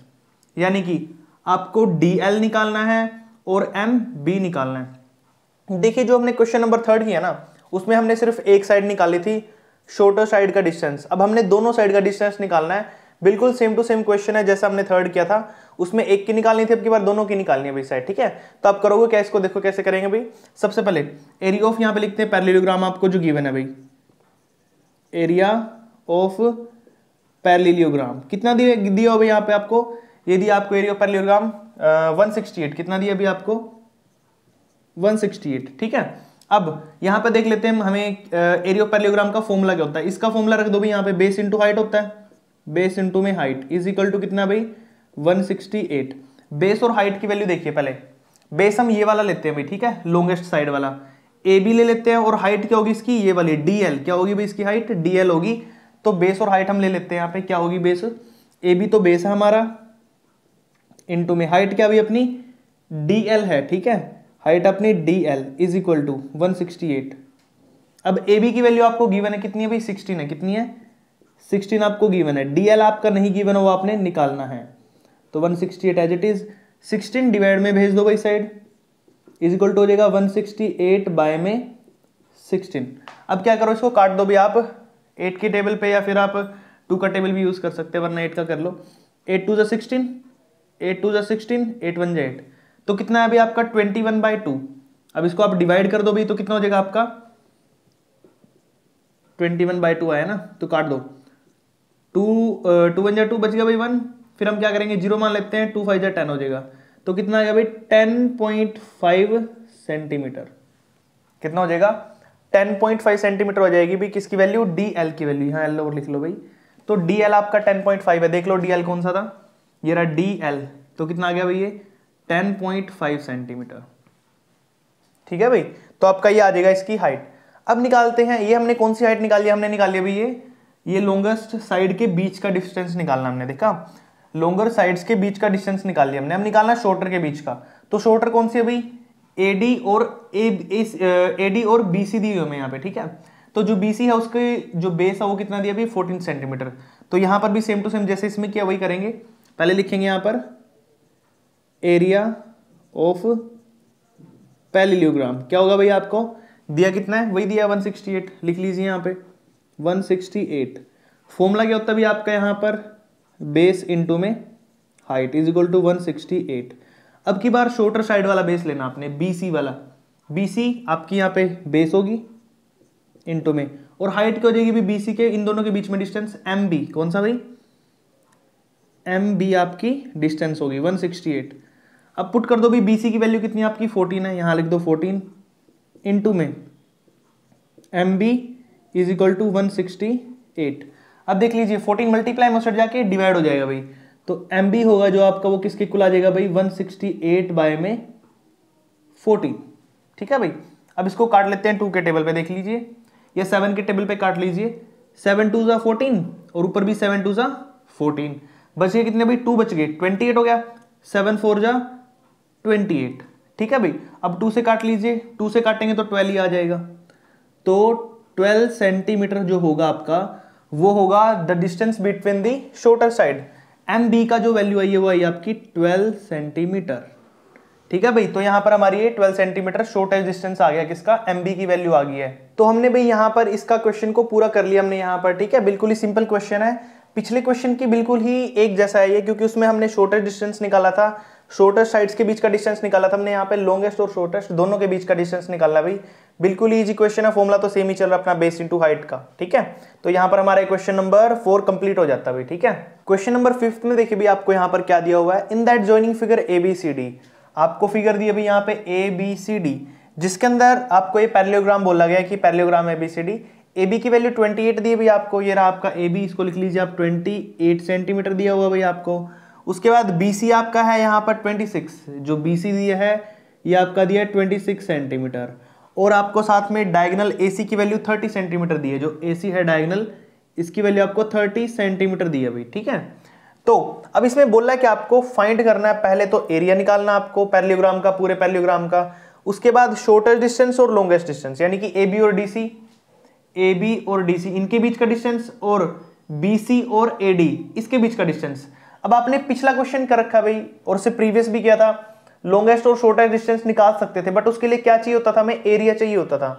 यानी कि आपको DL निकालना है और MB निकालना है। देखिए जो हमने क्वेश्चन नंबर 3 किया ना, उसमें हमने सिर्फ एक साइड निकाली थी शॉर्टर साइड का डिस्टेंस, अब हमने दोनों साइड का डिस्टेंस निकालना है। बिल्कुल सेम टू सेम क्वेश्चन है जैसा हमने थर्ड किया था, उसमें एक की निकालनी थी, अब की बार दोनों की निकालनी है भाई साइड, ठीक है। तो आप करोगे क्या इसको, देखो कैसे करेंगे भाई। सबसे पहले एरिया ऑफ यहाँ पे लिखते हैं पैरेललोग्राम आपको जो गिवन है भाई, एरिया ऑफ पैरेललोग्राम कितना दिया हो भाई यहाँ पे आपको, ये दिया आपको एरिया ऑफ पैरेललोग्राम 168, कितना दिया अभी आपको 168, ठीक है। अब यहां पे देख लेते हैं हमें एरिया ऑफ पैरेललोग्राम का फॉर्मूला क्या होता है, इसका फॉर्मूला रख दो भाई यहाँ पे, बेस इंटू हाइट होता है, बेस इंटू में हाइट इज इक्वल टू कितना भाई 168। बेस और हाइट की वैल्यू देखिए, पहले बेस हम ये वाला लेते हैं भाई, ठीक है, लॉन्गेस्ट साइड वाला ए बी ले लेते हैं, और हाइट क्या होगी इसकी, ये वाली डी एल, क्या होगी भाई इसकी हाइट डी एल होगी। तो बेस और हाइट हम ले लेते हैं यहाँ पे, क्या होगी बेस, ए बी तो बेस है हमारा, इंटू में हाइट क्या भी अपनी डी एल है, ठीक है, हाइट अपनी D L is equal to 168। अब ए बी की वैल्यू आपको गिवन है कितनी है भाई 16 है, कितनी है 16 आपको गिवन है, डी एल आपका नहीं गिवन हो, आपने निकालना है। तो 168 एज इट इज 16 डिवाइड में भेज दो भाई साइड, इज इक्वल टू हो जाएगा 168 बाय में 16। अब क्या करो, इसको काट दो भी आप 8 की टेबल पे, या फिर आप 2 का टेबल भी यूज कर सकते हैं, वरना 8 का कर लो। 8 2 16, 8 2 16, 8 1 8, तो कितना है अभी आपका 21/2। अब इसको आप डिवाइड कर दो भी, तो कितना हो जाएगा आपका 21/2 आया ना, तो काट दो 2 1 जा 2 बच गया भाई 1, फिर हम क्या करेंगे 0 मान लेते हैं, 2 5 जा 10 हो जाएगा, तो कितना आएगा भाई 10.5 सेंटीमीटर, कितना हो जाएगा 10.5 सेंटीमीटर हो जाएगी भाई किसकी वैल्यू, डी एल की वैल्यू, यहाँ एल और लिख लो भाई। तो डी एल आपका 10.5 है, देख लो डी एल कौन सा था, ये रहा डी एल, तो कितना आ गया भाई ये 10.5 सेंटीमीटर, ठीक है भाई। तो आपका ये आ जाएगा इसकी हाइट। अब निकालते हैं, ये हमने कौन सी हाइट निकाली, हमने निकाली है भाई ये लॉन्गेस्ट साइड के बीच का डिस्टेंस निकालना हमने, देखा लॉन्गर साइड्स के बीच का डिस्टेंस निकाल लिया हमने। हम निकालना शॉर्टर के बीच का, तो शॉर्टर कौन सी है भाई एडी और बीसी दी हुई है यहाँ पे, ठीक है। तो जो बीसी है उसके जो बेस है वो कितना दिया भाई 14 सेंटीमीटर। तो यहाँ पर भी सेम टू सेम जैसे इसमें किया वही करेंगे, पहले लिखेंगे यहाँ पर एरिया ऑफ पैरेललोग्राम, क्या होगा भाई आपको दिया कितना है, वही दिया 168, लिख लीजिए यहाँ पे 168। फॉर्मूला क्या होता है भाई आपका यहाँ पर बेस इंटू में हाइट इज इक्वल टू 168। अब की बार शॉर्टर साइड वाला बेस लेना आपने, बीसी वाला, बीसी आपकी यहाँ पे बेस होगी इंटू में, और हाइट क्या हो जाएगी भाई बीसी के इन दोनों के बीच में डिस्टेंस एम बी, कौन सा भाई एम बी आपकी डिस्टेंस होगी 168। अब पुट कर दो भी बीसी की वैल्यू कितनी आपकी 14 है, यहां लिख दो 14 इंटू में M B is equal to 168। अब देख लीजिए 14 मल्टीप्लाई में उससे जाके डिवाइड हो जाएगा भाई, तो एम बी होगा जो आपका वो किसके इक्वल आ जाएगा भाई 168 बाय में 14, ठीक है भाई। अब इसको काट लेते हैं 2 के टेबल पे, देख लीजिए या 7 के टेबल पे काट लीजिए, 7 2 जा 14 और ऊपर भी 7 2 जा 14, बच गए कितने भाई 2 बच गए 28 हो गया, 7 4 जा 28, ठीक है भाई। अब 2 से काट लीजिए, 2 से काटेंगे तो 12 ही आ जाएगा, तो 12 सेंटीमीटर जो होगा आपका वो होगा the distance between the shorter side. M B का जो वैल्यू आई है वो आई आपकी 12 सेंटीमीटर, ठीक है भाई। तो यहां पर हमारी ये 12 सेंटीमीटर शॉर्टेज डिस्टेंस आ गया, किसका एम बी की वैल्यू आ गई है। तो हमने भाई यहां पर इसका क्वेश्चन को पूरा कर लिया हमने यहां पर, ठीक है, बिल्कुल ही सिंपल क्वेश्चन है, पिछले क्वेश्चन की बिल्कुल ही एक जैसा है ये, क्योंकि उसमें हमने शॉर्टेज डिस्टेंस निकाला था, शॉर्टेस्ट साइड्स के बीच का डिस्टेंस निकाला था हमने, यहाँ पे लॉन्गेस्ट और शॉर्टेस्ट दोनों के बीच का डिस्टेंस निकालना भाई, बिल्कुल इजी क्वेश्चन है, फॉर्मूला तो सेम ही चल रहा है अपना बेस इनटू हाइट का, ठीक है। तो यहाँ पर हमारा क्वेश्चन नंबर 4 कंप्लीट हो जाता है भाई, ठीक है। क्वेश्चन नंबर 5 में देखिए भी आपको यहाँ पर क्या दिया हुआ है, in that joining figure ABCD, आपको फिगर दिया भाई यहाँ पे ABCD, जिसके अंदर आपको ये पैरेललोग्राम बोला गया कि पैरेललोग्राम ABCD, AB की वैल्यू 28 दी भाई आपको, ये रहा आपका AB, इसको लिख लीजिए आप 28 सेंटीमीटर दिया हुआ भाई आपको। उसके बाद BC आपका है यहाँ पर 26, जो BC दिया है ये आपका दिया है 26 सेंटीमीटर, और आपको साथ में डायगोनल AC की वैल्यू 30 सेंटीमीटर दी है, जो AC है डायगोनल इसकी वैल्यू आपको 30 सेंटीमीटर दी है भाई, ठीक है। तो अब इसमें बोल रहा है कि आपको फाइंड करना है, पहले तो एरिया निकालना आपको पैरेललोग्राम का, पूरे पैरेललोग्राम का, उसके बाद शॉर्टेस्ट डिस्टेंस और लॉन्गेस्ट डिस्टेंस, यानी कि AB और DC इनके बीच का डिस्टेंस, और BC और AD इसके बीच का डिस्टेंस। अब आपने पिछला क्वेश्चन कर रखा भाई, और उससे प्रीवियस भी किया था, लॉन्गेस्ट और शॉर्टेस्ट डिस्टेंस निकाल सकते थे, बट उसके लिए क्या चाहिए होता था, हमें एरिया चाहिए होता था।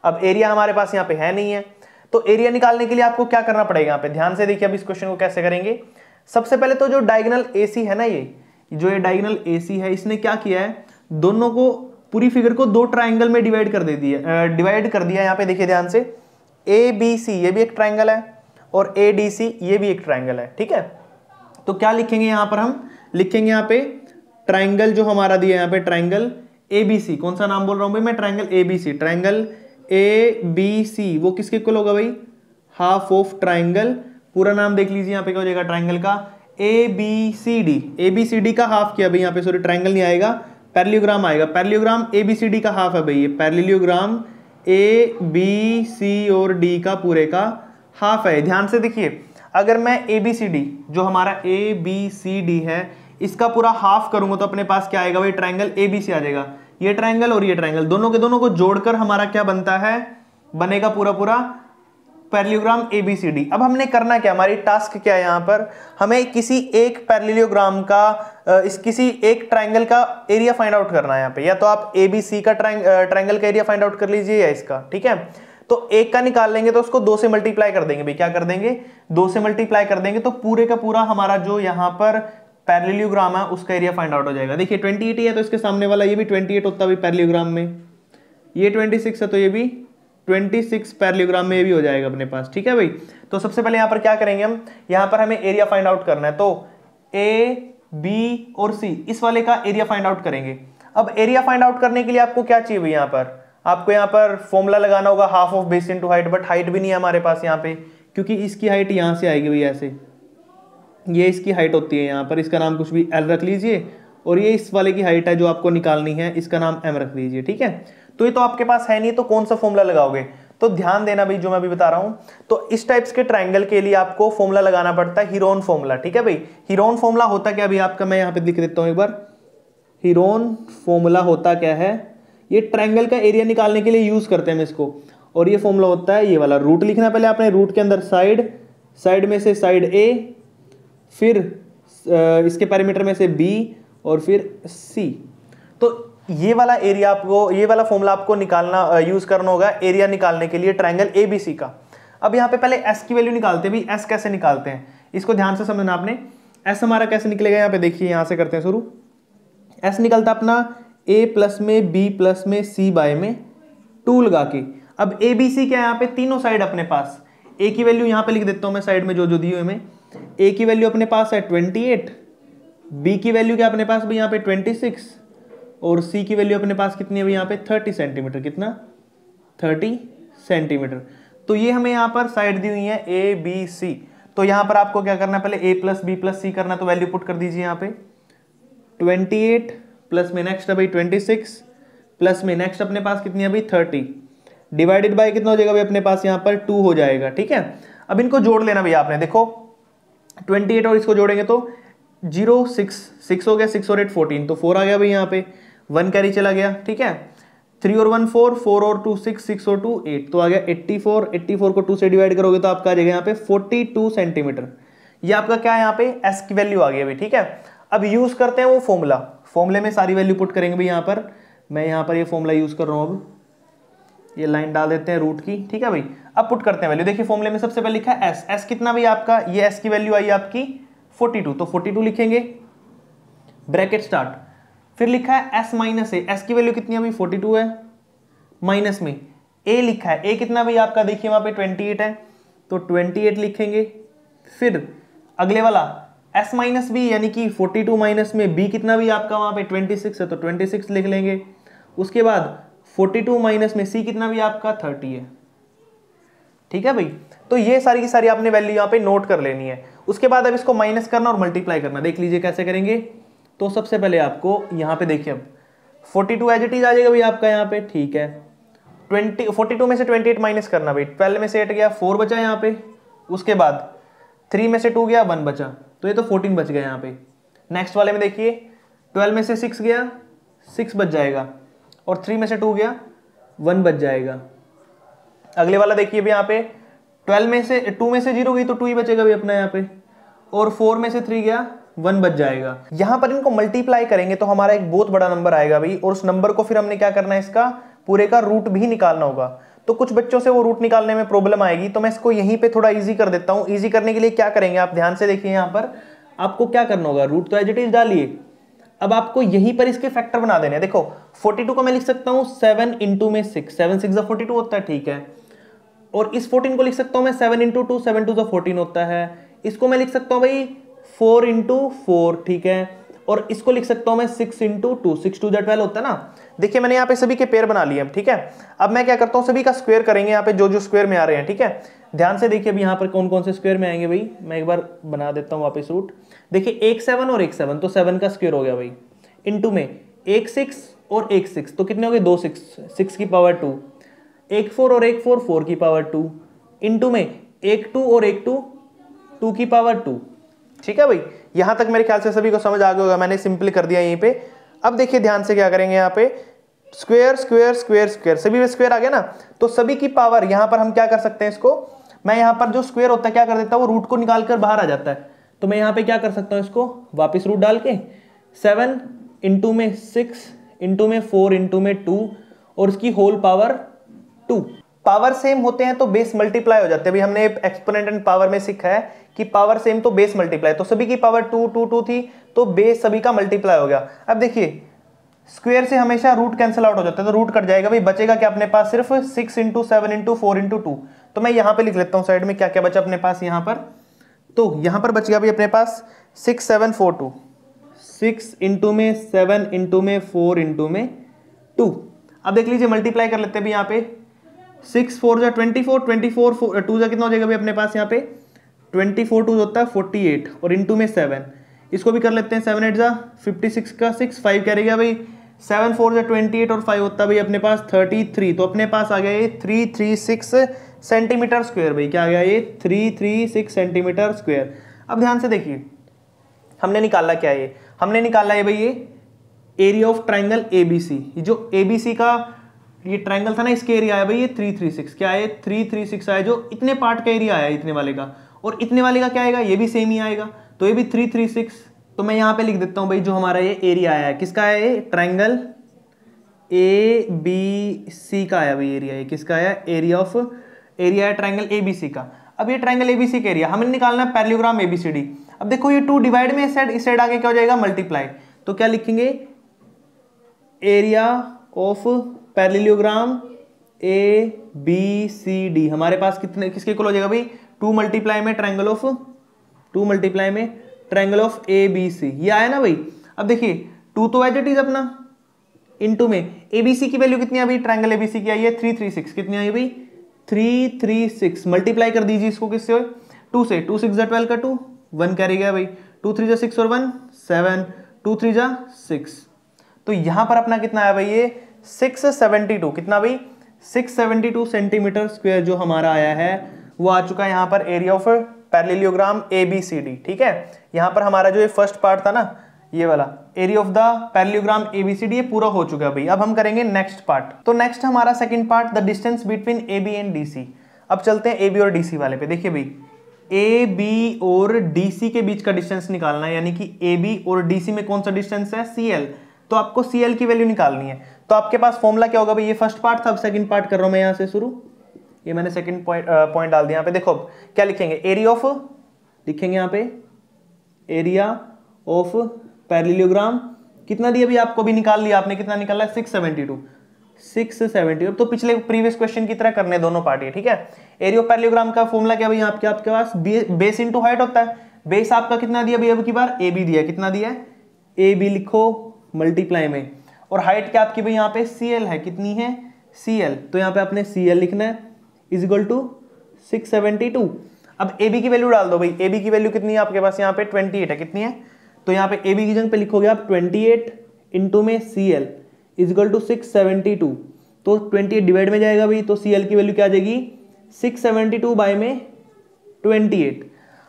अब एरिया हमारे पास यहाँ पे है नहीं है, तो एरिया निकालने के लिए आपको क्या करना पड़ेगा, यहाँ पे ध्यान से देखिए अब इस क्वेश्चन को कैसे करेंगे। सबसे पहले तो जो डायगोनल AC है ना, ये डायगोनल AC है, इसने क्या किया है, दोनों को, पूरी फिगर को दो ट्राइंगल में डिवाइड कर दिया। यहाँ पे देखिए ध्यान से, ABC ये भी एक ट्राइंगल है और ADC ये भी एक ट्राइंगल है, ठीक है। तो क्या लिखेंगे यहाँ पर, हम लिखेंगे यहाँ पे ट्राइंगल जो हमारा दिया है यहाँ पे, ट्राइंगल ABC, कौन सा नाम बोल रहा हूं भाई मैं, ट्राइंगल ABC, ट्राइंगल ABC वो किसके इक्वल होगा भाई, हाफ ऑफ ट्राइंगल, पूरा नाम देख लीजिए यहाँ पे क्या हो जाएगा, ट्राइंगल का ABCD का हाफ किया भाई यहाँ पे, सॉरी ट्राइंगल नहीं आएगा, पैरेललोग्राम आएगा, पैरेललोग्राम ABCD का हाफ है भाई, ये पैरेललोग्राम ABC और D का पूरे का हाफ है। ध्यान से देखिए, अगर मैं ABCD जो हमारा ABCD है इसका पूरा हाफ करूंगा तो अपने पास क्या आएगा भाई, ट्राइंगल ABC आ जाएगा। ये ट्राइंगल और ये ट्राइंगल दोनों के दोनों को जोड़कर हमारा क्या बनता है, बनेगा पूरा पूरा पैरेललोग्राम ABCD। अब हमने करना क्या, हमारी टास्क क्या है यहाँ पर, हमें किसी एक पैरेललोग्राम का किसी एक ट्राइंगल का एरिया फाइंड आउट करना है यहाँ पे, या तो आप ABC का ट्राइंगल का एरिया फाइंड आउट कर लीजिए या इसका, ठीक है। तो एक का निकाल लेंगे तो उसको 2 से मल्टीप्लाई कर देंगे भाई, क्या कर देंगे, 2 से मल्टीप्लाई कर देंगे तो पूरे का पूरा हमारा जो यहाँ पर पैरेललोग्राम है उसका एरिया फाइंड आउट हो जाएगा। देखिए 28 है तो इसके सामने वाला ये भी 28 होता है पैरेललोग्राम में, ये 26 है तो ये भी 26 पैरेललोग्राम में ये भी हो जाएगा अपने पास, ठीक है भाई। तो सबसे पहले यहाँ पर क्या करेंगे हम, यहाँ पर हमें एरिया फाइंड आउट करना है, तो A, B और C इस वाले का एरिया फाइंड आउट करेंगे। अब एरिया फाइंड आउट करने के लिए आपको क्या चाहिए भाई, यहाँ पर आपको यहाँ पर फॉर्मूला लगाना होगा half of base into height, but height भी नहीं है हमारे पास यहाँ पे, क्योंकि इसकी हाइट यहाँ से आएगी भाई, ऐसे ये इसकी हाइट होती है यहाँ पर, इसका नाम कुछ भी L रख लीजिए, और ये इस वाले की हाइट है जो आपको निकालनी है, इसका नाम M रख लीजिए, ठीक है। तो ये तो आपके पास है नहीं, तो कौन सा फॉर्मूला लगाओगे, तो ध्यान देना भाई जो मैं अभी बता रहा हूं, तो इस टाइप्स के ट्राइंगल के लिए आपको फॉर्मूला लगाना पड़ता है हीरोन फॉर्मूला, ठीक है भाई। हीरोन फॉर्मूला होता क्या अभी आपका, मैं यहाँ पे लिख देता हूँ एक बार, हीरोन फॉर्मूला होता क्या है, ये ट्राइंगल का एरिया निकालने के लिए यूज करते हैं हम इसको, और ये फॉर्मूला होता है ये वाला, रूट लिखना पहले आपने, रूट के अंदर साइड में से साइड A, फिर इसके पैरामीटर में से B और फिर C। तो ये वाला एरिया आपको, ये वाला फॉर्मूला आपको निकालना, यूज करना होगा एरिया निकालने के लिए ट्राइंगल ABC का। अब यहाँ पे पहले S की वैल्यू निकालते हैं भाई, S कैसे निकालते हैं इसको ध्यान से समझना आपने। S हमारा कैसे निकलेगा, यहाँ पे देखिए, यहाँ से करते हैं शुरू। S निकलता अपना A प्लस में B प्लस में C बाय में 2 लगा के। अब ABC क्या है, यहाँ पे तीनों साइड अपने पास, A की वैल्यू यहाँ पे लिख देता हूँ मैं साइड में जो जो दी हुई में, A की वैल्यू अपने पास है 28, B की वैल्यू क्या अपने पास भी यहाँ पे 26, और C की वैल्यू अपने पास कितनी है भी यहाँ पे 30 सेंटीमीटर, कितना 30 सेंटीमीटर। तो ये हमें यहाँ पर साइड दी हुई है ABC। तो यहाँ पर आपको क्या करना है, पहले A plus B plus C करना, तो वैल्यू पुट कर दीजिए यहाँ पे 28 प्लस में नेक्स्ट है भाई 26 प्लस में नेक्स्ट अपने पास कितनी है भाई 30, डिवाइडेड बाय कितना हो जाएगा भाई अपने पास यहाँ पर 2 हो जाएगा, ठीक है। अब इनको जोड़ लेना भैया आपने, देखो 28 और इसको जोड़ेंगे तो 0 6 हो गया, 6 और 8 14, तो 4 आ गया भाई यहाँ पे, 1 कैरी चला गया, ठीक है। 3 और 1 4, 4 और 2 6, 6 और 2 8, तो आ गया 84 को 2 से डिवाइड करोगे तो आपका आ जाएगा यहाँ पे 42 सेंटीमीटर। ये आपका क्या है यहाँ पे S की वैल्यू आ गई अभी, ठीक है। अब यूज करते हैं वो फॉर्मूला, फॉर्मूले में सारी वैल्यू पुट करेंगे भाई। यहाँ पर मैं यहाँ पर ये फॉर्मूला यूज कर रहा हूँ, अब ये लाइन डाल देते हैं रूट की, ठीक है भाई। अब पुट करते हैं वैल्यू, देखिए फॉर्मूले में सबसे पहले लिखा है S कितना भाई आपका, ये S की वैल्यू आई आपकी 42, तो 42 लिखेंगे, ब्रैकेट स्टार्ट, फिर लिखा है S माइनस A, S की वैल्यू कितनी है भाई 42 है, माइनस में A लिखा है, A कितना भाई आपका देखिए वहां पे 28 है, तो 28 लिखेंगे, फिर अगले वाला S माइनस B यानी कि 42 माइनस में B कितना भी आपका वहां पे 26 है, तो 26 लिख लेंगे। उसके बाद 42 माइनस में C कितना भी आपका 30 है, ठीक है भाई। तो ये सारी की सारी आपने वैल्यू यहाँ पे नोट कर लेनी है। उसके बाद अब इसको माइनस करना और मल्टीप्लाई करना, देख लीजिए कैसे करेंगे। तो सबसे पहले आपको यहाँ पे देखिए, अब 42 एज इट इज आ जाएगा भाई आपका यहाँ पे, ठीक है। 42 में से 28 माइनस करना भाई, 12 में से 8 गया 4 बचा यहाँ पे, उसके बाद 3 में से 2 गया 1 बचा, तो ये तो 14 बच गया यहाँ पे। नेक्स्ट वाले में देखिए 12 में से 6 गया 6 बच जाएगा, और 3 में से 2 गया 1 बच जाएगा। अगले वाला देखिए भी यहाँ पे 2 में से 0 गई तो 2 ही बचेगा भी अपना यहाँ पे, और 4 में से 3 गया 1 बच जाएगा। यहाँ पर इनको मल्टीप्लाई करेंगे तो हमारा एक बहुत बड़ा नंबर आएगा भाई, और उस नंबर को फिर हमने क्या करना है, इसका पूरे का रूट भी निकालना होगा। तो कुछ बच्चों से वो रूट निकालने में प्रॉब्लम आएगी, तो मैं इसको यहीं पे थोड़ा इजी कर देता हूँ। इजी करने के लिए क्या करेंगे आप ध्यान से देखिए, यहाँ पर आपको क्या करना होगा, रूट तो एज इट इज डालिए, अब आपको यहीं पर इसके फैक्टर बना देने हैं। देखो 42 को मैं लिख सकता हूं 7 इंटू में 6, 7 6 42 होता है, ठीक है। और इस 14 को लिख सकता हूं मैं 7 इंटू 2, 7 2 14 होता है। इसको मैं लिख सकता हूं भाई 4 इंटू 4, ठीक है। और इसको लिख सकता हूं मैं 6 इंटू 2, 6 2 12 होता है ना। देखिए मैंने यहाँ पे सभी के पेयर बना लिए, ठीक है। अब मैं क्या करता हूँ, सभी का स्क्वायर करेंगे यहाँ पे, जो जो स्क्वायर में आ रहे हैं, ठीक है। ध्यान से देखिए अभी यहाँ पर कौन कौन से स्क्वायर में आएंगे भाई, मैं एक बार बना देता हूँ वापस रूट। देखिए एक 7 और एक 7, तो 7 का स्क्वायर हो गया भाई, इंटू में एक 6 और एक 6, तो कितने हो गए 2 6, 6 की पावर 2, एक 4 और एक 4, 4 की पावर 2, इंटू में एक 2 और एक 2, 2 की पावर 2, ठीक है भाई। यहां तक मेरे ख्याल से सभी को समझ आ गया होगा, मैंने सिंपल कर दिया यहीं पे। अब देखिए ध्यान से क्या करेंगे, यहाँ पे स्क्वायर स्क्वायर स्क्वायर स्क्वायर, सभी में स्क्वायर आ गया ना, तो सभी की पावर यहां पर हम क्या कर सकते हैं, इसको मैं यहां पर जो स्क्वायर होता है क्या कर देता हूं, वो रूट को निकाल कर बाहर आ जाता है। तो मैं यहां पे क्या कर सकता हूं, इसको वापस रूट डाल के 7 इंटू में 6 इंटू में 4 इंटू में 2 और इसकी होल पावर 2। पावर सेम होते हैं तो बेस मल्टीप्लाई हो जाते हैं। भाई हमने एक्सपोनेंट एंड पावर में सीखा है कि पावर सेम तो बेस मल्टीप्लाई, तो सभी की पावर 2 2 2 थी, तो बेस सभी का मल्टीप्लाई हो गया। अब देखिए स्क्वायर से हमेशा रूट कैंसिल आउट हो जाता है, तो रूट कट जाएगा भाई, बचेगा क्या अपने पास, सिर्फ 6 इंटू 7 इंटू 4 इंटू 2। तो मैं यहाँ पे लिख लेता हूँ साइड में क्या क्या बचा अपने पास यहाँ पर। तो यहाँ पर बच गया भाई अपने पास 6 7 4 2, 6 इंटू में 7 इंटू में 4 इंटू में 2। अब देख लीजिए मल्टीप्लाई कर लेते हैं भाई यहाँ पे, 6 4 जा 24, 24 2 जा कितना हो जाएगा भाई अपने पास यहाँ पे, 24 2 होता है 48 और इंटू में 7, इसको भी कर लेते हैं, 7 8 जा 56 का 6, 5 क्या रहेगा भाई, 7 4 जा 28 और 5 होता है भाई अपने पास 33। तो अपने पास आ गया ये 336 सेंटीमीटर स्क्वायर भाई, क्या आ गया ये 336 सेंटीमीटर स्क्वायर। अब ध्यान से देखिए हमने निकाला क्या है, हमने निकाला है भाई ये एरिया ऑफ ट्राइंगल एबीसी। जो एबीसी का ये ट्राइंगल था ना, इसके एरिया आया भाई ये 336, क्या है 336 आया, जो इतने पार्ट का एरिया आया इतने वाले का, और इतने वाले का क्या आएगा, ये भी सेम ही आएगा, तो ये भी 336। तो मैं यहाँ पे लिख देता हूँ भाई जो हमारा ये एरिया आया है, किसका है ये, ट्राइंगल ए बी सी का आया भाई एरिया, ये किसका आया, एरिया है ट्राइंगल एबीसी का। अब ये ट्राइंगल एबीसी का एरिया हमें निकालना है पैरेललोग्राम एबीसीडी। अब देखो ये 2 डिवाइड में इस साइड आगे क्या हो जाएगा, मल्टीप्लाई, तो क्या लिखेंगे, area of parallelogram A B C D हमारे पास कितने किसके इक्वल हो जाएगा भाई, 2 मल्टीप्लाई में triangle of A B C, ये आया ना भाई। अब देखिए 2 तो एज इट इज अपना, इनटू में एबीसी की वैल्यू कितनी है भाई, ट्राइंगल एबीसी की आई है 336, कितनी आई भाई 336, मल्टीप्लाई कर दीजिए इसको किससे, 2 से, 2 6 जा 12 का 2, 1 कैरी गया भाई, 2 3 जा 6 और 1 7, 2 3 जा 6। तो यहां पर अपना कितना आया भाई ये 672, कितना भाई 672 सेंटीमीटर स्क्वायर जो हमारा आया है वो आ चुका है यहाँ पर एरिया ऑफ पैरेललोग्राम एबीसीडी। ठीक है, यहाँ पर हमारा जो ये फर्स्ट पार्ट था ना, ये वाला area of the parallelogram ABCD, ये पूरा हो चुका है भाई। अब हम करेंगे नेक्स्ट पार्ट। तो नेक्स्ट हमारा second part, the distance between A B and DC. अब चलते हैं ए बी और डीसी वाले पे। देखिए भाई ए बी और डीसी के बीच का डिस्टेंस निकालना है, यानी कि ए बी और डीसी में कौन सा डिस्टेंस है, सीएल। तो आपको सीएल की वैल्यू निकालनी है। तो आपके पास फॉर्मूला क्या होगा भाई, ये फर्स्ट पार्ट था, अब सेकंड पार्ट कर रहा हूं मैं यहाँ से शुरू। ये मैंने सेकंड पॉइंट डाल दिया यहाँ पे। देखो क्या लिखेंगे, एरिया ऑफ, लिखेंगे यहाँ पे एरिया ऑफ पैरेललोग्राम, कितना दिया भी आपको भी निकाल लिया आपने, कितना निकाला है 672। अब तो पिछले प्रीवियस क्वेश्चन की तरह करने दोनों पार्ट है। ठीक है, एरिया ऑफ पैरेललोग्राम का फॉर्मूला क्या भाई, आपके पास बेस इनटू हाइट होता है। बेस आपका कितना दिया भैया, अब की बार ए बी दिया, कितना दिया है ए बी लिखो मल्टीप्लाई में, और हाइट क्या आपकी भाई यहाँ पे सीएल है, कितनी है सीएल, तो यहाँ पे आपने सीएल लिखना है इज इक्वल टू 672। अब ए बी की वैल्यू डाल दो भाई, ए बी की वैल्यू कितनी है आपके पास यहाँ पे 28 है, कितनी है, तो यहाँ पे ए बी की जगह पे लिखोगे आप 28 इंटू में सीएल इज इक्वल टू 672। तो 28 डिवाइड में जाएगा भाई, तो सीएल की वैल्यू क्या आ जाएगी 672 बाय में 28।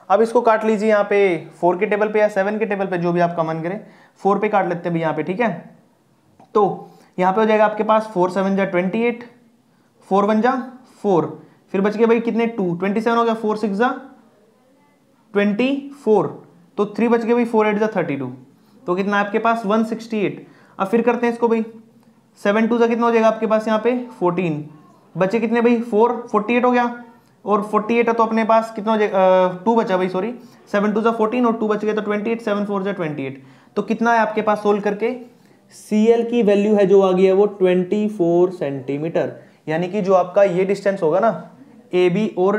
अब इसको काट लीजिए यहाँ पे 4 के टेबल पे या 7 के टेबल पे, जो भी आपका मन करे, 4 पे काट लेते हैं भाई यहाँ पे। ठीक है, तो यहाँ पे हो जाएगा आपके पास 4 7 जा 28, 4 1 जा 4, फिर बच गए भाई कितने 2, 27 हो गया, 4 6 जा 24, तो 3 बच गए भाई, 4 8 जा 32, तो कितना आपके पास 168। अब फिर करते हैं इसको भाई, 7 2 जा कितना हो जाएगा आपके पास यहाँ पे 14, बचे कितने भाई 4, 48 हो गया, और 48 है तो अपने पास कितना 2 बचा भाई, सॉरी 7 2 14 और 2 बच गए तो 28, 7 4 28। तो कितना है आपके पास सोल्व करके, CL की वैल्यू है जो आ गई है वो 24 सेंटीमीटर। यानी कि जो आपका ये डिस्टेंस होगा ना AB और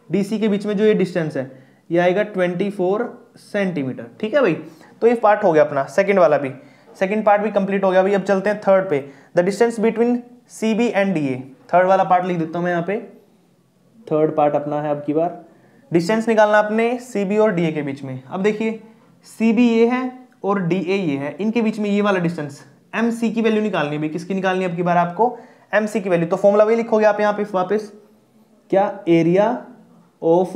DC के बीच में जो ये डिस्टेंस है ये आएगा 24 सेंटीमीटर। ठीक है भाई, तो ये पार्ट हो गया अपना सेकंड वाला भी, सेकंड पार्ट भी कंप्लीट हो गया भाई। अब चलते हैं थर्ड पे, the distance between CB and DA। Third वाला पार्ट लिख देता हूं मैं यहाँ पे, थर्ड पार्ट अपना है अब की बार, डिस्टेंस निकालना अपने CB और DA के बीच में। अब देखिए CB ये है और DA ये है, इनके बीच में ये वाला डिस्टेंस MC की वैल्यू निकालनी है भाई। किसकी निकालनी है अब की बार आपको, MC की वैल्यू। तो फॉर्मूला वही लिखोगे आप यहाँ पे वापस, क्या, एरिया ऑफ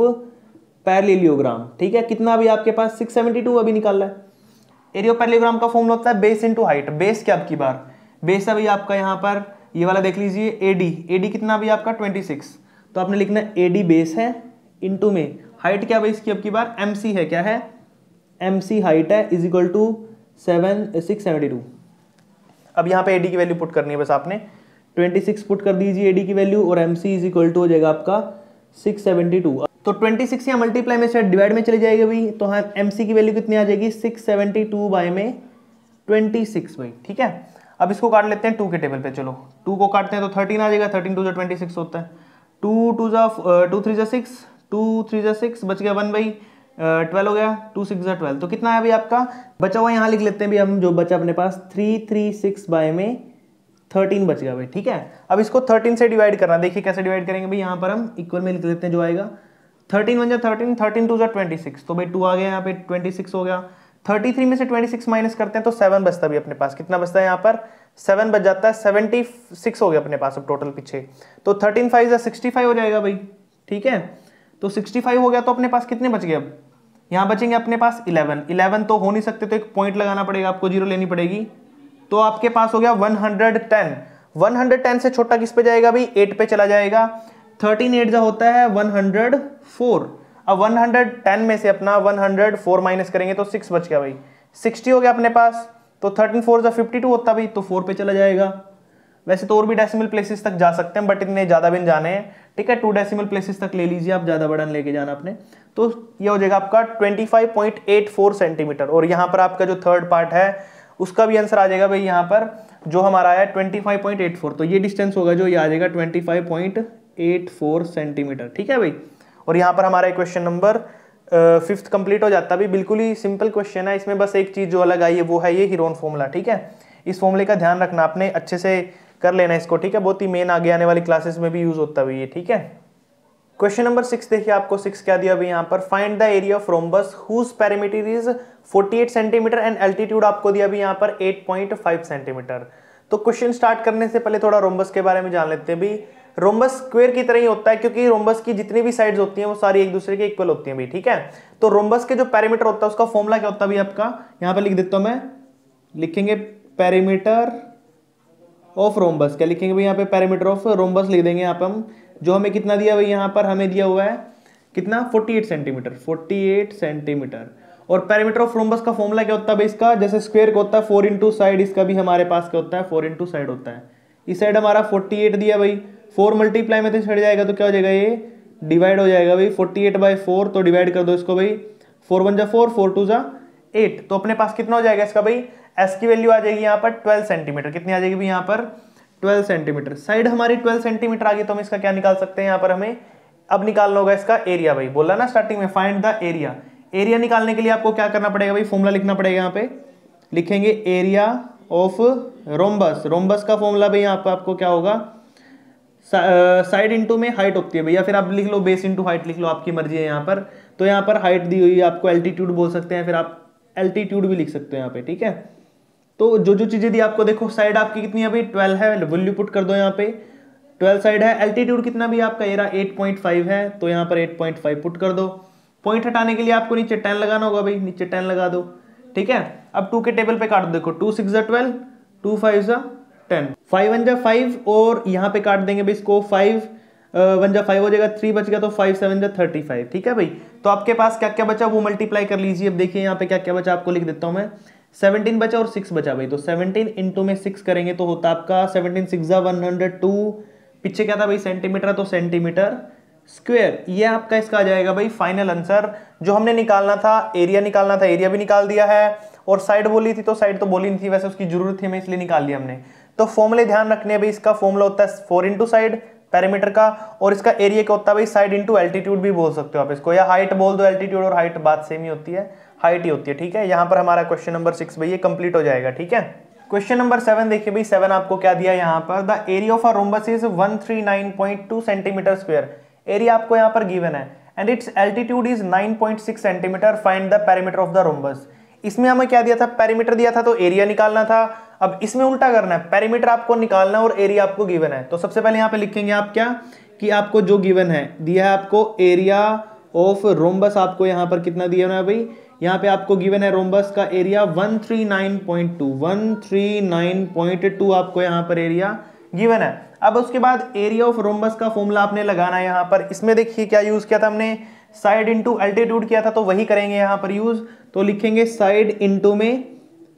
पैरेललोग्राम। ठीक है, कितना अभी आपके पास 672 अभी निकालना है। एरिया ऑफ पैरेललोग्राम का फॉर्मूला होता है बेस इनटू हाइट। बेस क्या आपकी बार, बेस अभी आपका यहाँ पर ये वाला देख लीजिए AD कितना अभी आपका 26, तो आपने लिखना है AD बेस है इनटू में हाइट क्या बेस की अब की बार MC है, क्या है MC हाइट है, इज इक्वल टू 672। अब यहाँ पे AD की वैल्यू पुट करनी है बस आपने, 26 पुट कर दीजिए AD की वैल्यू और MC इज इक्वल टू हो जाएगा आपका 672। तो 26 या मल्टीप्लाई में से डिवाइड में चली जाएगी भाई, तो हाँ MC की वैल्यू कितनी आ जाएगी 672 बाय में 26 भाई। ठीक है, अब इसको काट लेते हैं 2 के टेबल पे। चलो 2 को काटते हैं तो 13 आ जाएगा, 13 2 26 होता है, 2 2 3 6, 2 3 6 बच गया 1 बाई 12 हो गया, 2 6 12। तो कितना है अभी आपका बचा हुआ, यहाँ लिख लेते हैं भी हम, जो बचा अपने पास 336 बाय में 13 बच गया भाई। ठीक है, अब इसको 13 से डिवाइड करना, देखिए कैसे डिवाइड करेंगे भाई। यहाँ पर हम इक्वल में लिख लेते हैं, जो आएगा 13 1 13, 13 2 26, तो भाई 2 आ गया यहाँ पे, 26 हो गया। 33 में से 26 माइनस करते हैं तो 7 बचता भी अपने पास, कितना बचता है यहाँ पर 7 बच जाता है, 76 हो गया अपने पास अब टोटल पीछे। तो 13 5 65 हो जाएगा भाई। ठीक है, तो 65 हो गया, तो अपने पास कितने बच गए, अब यहाँ बचेंगे अपने पास 11 तो हो नहीं सकते, तो एक पॉइंट लगाना पड़ेगा आपको, 0 लेनी पड़ेगी। तो आपके पास हो गया 110। 110 से छोटा किस पे जाएगा भाई, 8 पे चला जाएगा। 13 8 जो होता है 104। अब 110 में से अपना 104 माइनस करेंगे तो 6 बच गया भाई, 60 हो गया अपने पास। तो 13 4 52 होता भाई, तो 4 पे चला जाएगा। वैसे तो और भी डेसिमल प्लेसेस तक जा सकते हैं, बट इतने ज्यादा भी जाने हैं। ठीक है, 2 डेसिमल प्लेसेस तक ले लीजिए आप, ज्यादा बड़ा लेके जाना अपने। तो ये हो जाएगा आपका 25.84 सेंटीमीटर। और यहाँ पर आपका जो थर्ड पार्ट है उसका भी आंसर आ जाएगा भाई, यहाँ पर जो हमारा है 25.84। तो ये डिस्टेंस होगा जो ये आ जाएगा 25.84 सेंटीमीटर। ठीक है भाई, और यहाँ पर हमारा क्वेश्चन नंबर 5th कंप्लीट हो जाता है भी। बिल्कुल ही सिंपल क्वेश्चन है, इसमें बस एक चीज जो अलग आई है वो है ये हीरोन फॉर्मूला। ठीक है, इस फॉर्मूले का ध्यान रखना आपने, अच्छे से कर लेना इसको। ठीक है, बहुत ही मेन आगे आने वाली क्लासेस में भी यूज होता है ये। ठीक है, क्वेश्चन नंबर 6 देखिए, आपको 6 क्या दिया अभी यहाँ पर, find the area of rhombus whose perimeter is 48 centimetre and altitude आपको दिया अभी यहाँ पर 8.5 सेंटीमीटर। तो क्वेश्चन स्टार्ट करने से पहले थोड़ा रोम्बस के बारे में जान लेते हैं भी। रोम्बस स्क्वायर की तरह ही होता है, क्योंकि रोम्बस की जितनी भी साइड्स होती हैं वो सारी एक दूसरे के इक्वल होती हैं भी। ठीक है, तो रोम्बस के जो पेरीमीटर होता है उसका फॉर्मूला क्या होता है भी आपका, यहाँ पे लिख देता हूं मैं, लिखेंगे पेरीमीटर ऑफ रोम्बस। क्या लिखेंगे भाई यहाँ पे, पेरीमीटर ऑफ रोम्बस लिख देंगे यहाँ पे हम। जो हमें कितना दिया भाई, यहाँ पर हमें दिया हुआ है कितना 48 सेंटीमीटर, 48 सेंटीमीटर। और पेरीमीटर ऑफ रोम्बस का फॉर्मूला क्या होता है भाई इसका, जैसे स्क्वायर का होता है 4 इंटू साइड, इसका भी हमारे पास क्या होता है 4 इंटू साइड होता है। इस साइड हमारा 48 दिया भाई, 4 मल्टीप्लाई में तो छड़ जाएगा, तो क्या हो जाएगा ये डिवाइड हो जाएगा भाई, 48/4। तो डिवाइड कर दो इसको भाई, 4 1 4, 4 2 8। तो अपने पास कितना हो जाएगा इसका भाई, एस की वैल्यू आ जाएगी यहाँ पर 12 सेंटीमीटर। कितनी आ जाएगी भाई यहाँ पर 12 सेंटीमीटर। साइड हमारी 12 सेंटीमीटर आ गई, तो हम इसका क्या निकाल सकते हैं, यहाँ पर हमें अब निकालना होगा इसका एरिया भाई। बोला ना स्टार्टिंग में फाइंड द एरिया। एरिया निकालने के लिए आपको क्या करना पड़ेगा भाई, फॉर्मूला लिखना पड़ेगा। यहाँ पे लिखेंगे एरिया ऑफ रोम्बस। रोम्बस का फॉर्मूला भाई यहाँ पे आपको क्या होगा, साइड इंटू में हाइट होती है भैया, फिर आप लिख लो बेस इंटू हाइट लिख लो, आपकी मर्जी है यहाँ पर। तो यहाँ पर हाइट दी हुई है आपको, एल्टीट्यूड बोल सकते हैं, फिर आप एल्टीट्यूड भी लिख सकते हो यहाँ पे। ठीक है, तो जो जो चीजें दी आपको, देखो साइड आपकी कितनी है भाई 12 है, वैल्यू पुट कर दो यहाँ पे, 12 साइड है। एल्टीट्यूड कितना भी आपका एरा 8.5 है, तो यहाँ पर 8.5 पुट कर दो। पॉइंट हटाने के लिए आपको नीचे 10 लगाना होगा भाई, नीचे 10 लगा दो। ठीक है, अब 2 के टेबल पे काट दो, देखो 2 6 12, 2 5 10, 5 1 5, और यहाँ पे काट देंगे भाई इसको, 5 1 5 हो जाएगा, 3 बच गया, तो 5 7 35। ठीक है भाई, तो आपके पास क्या क्या बचा वो मल्टीप्लाई कर लीजिए। अब देखिए यहाँ पे क्या क्या बचा, आपको लिख देता हूँ मैं। 17 बचा और 6 बचा भाई, तो 17 इंटू में 6 करेंगे तो होता आपका 17 6 102। पीछे क्या था भाई सेंटीमीटर, तो सेंटीमीटर स्क्वायर। ये आपका इसका आ जाएगा भाई फाइनल आंसर। जो हमने निकालना था, एरिया निकालना था, एरिया भी निकाल दिया है, और साइड बोली थी तो साइड तो बोली नहीं थी, वैसे उसकी जरूरत थी हमें इसलिए निकाल लिया हमने। तो फॉर्मूले ध्यान रखने भाई, इसका फॉर्मूला होता है 4 इंटू साइड पैरामीटर का, और इसका एरिया क्या होता है भाई साइड इंटू एल्टीट्यूड भी बोल सकते हो आप इसको, या हाइट बोल दो, एल्टीट्यूड और हाइट बात सेम ही होती है, हाइट ही होती है। ठीक है, यहाँ पर हमारा क्वेश्चन नंबर 6 भाई ये कंप्लीट हो जाएगा। ठीक है, क्वेश्चन नंबर 7 देखिए भाई, 7 आपको क्या दिया यहाँ पर, the area of a rhombus is 139.2 centimetre square. Area आपको यहाँ पर गिवन है and it's altitude is 9.6 centimetre, find the perimeter of the rhombus. इसमें हमें क्या दिया था, पेरीमीटर दिया था तो एरिया निकालना था। अब इसमें उल्टा करना है, पेरीमीटर आपको निकालना है और एरिया आपको गिवन है। तो सबसे पहले यहाँ पे लिखेंगे आप क्या, कि आपको जो गिवन है दिया है आपको एरिया ऑफ रोम्बस, आपको यहाँ पर कितना दिया है भाई, यहाँ पे आपको गिवन है रोम्बस का एरिया 139.2 आपको यहाँ पर एरिया गिवन है। अब उसके बाद एरिया ऑफ रोम्बस का फॉर्मूला आपने लगाना है यहाँ पर। इसमें देखिए क्या यूज किया था हमने, साइड इंटू एल्टीट्यूड किया था, तो वही करेंगे यहाँ पर यूज। तो लिखेंगे साइड इंटू में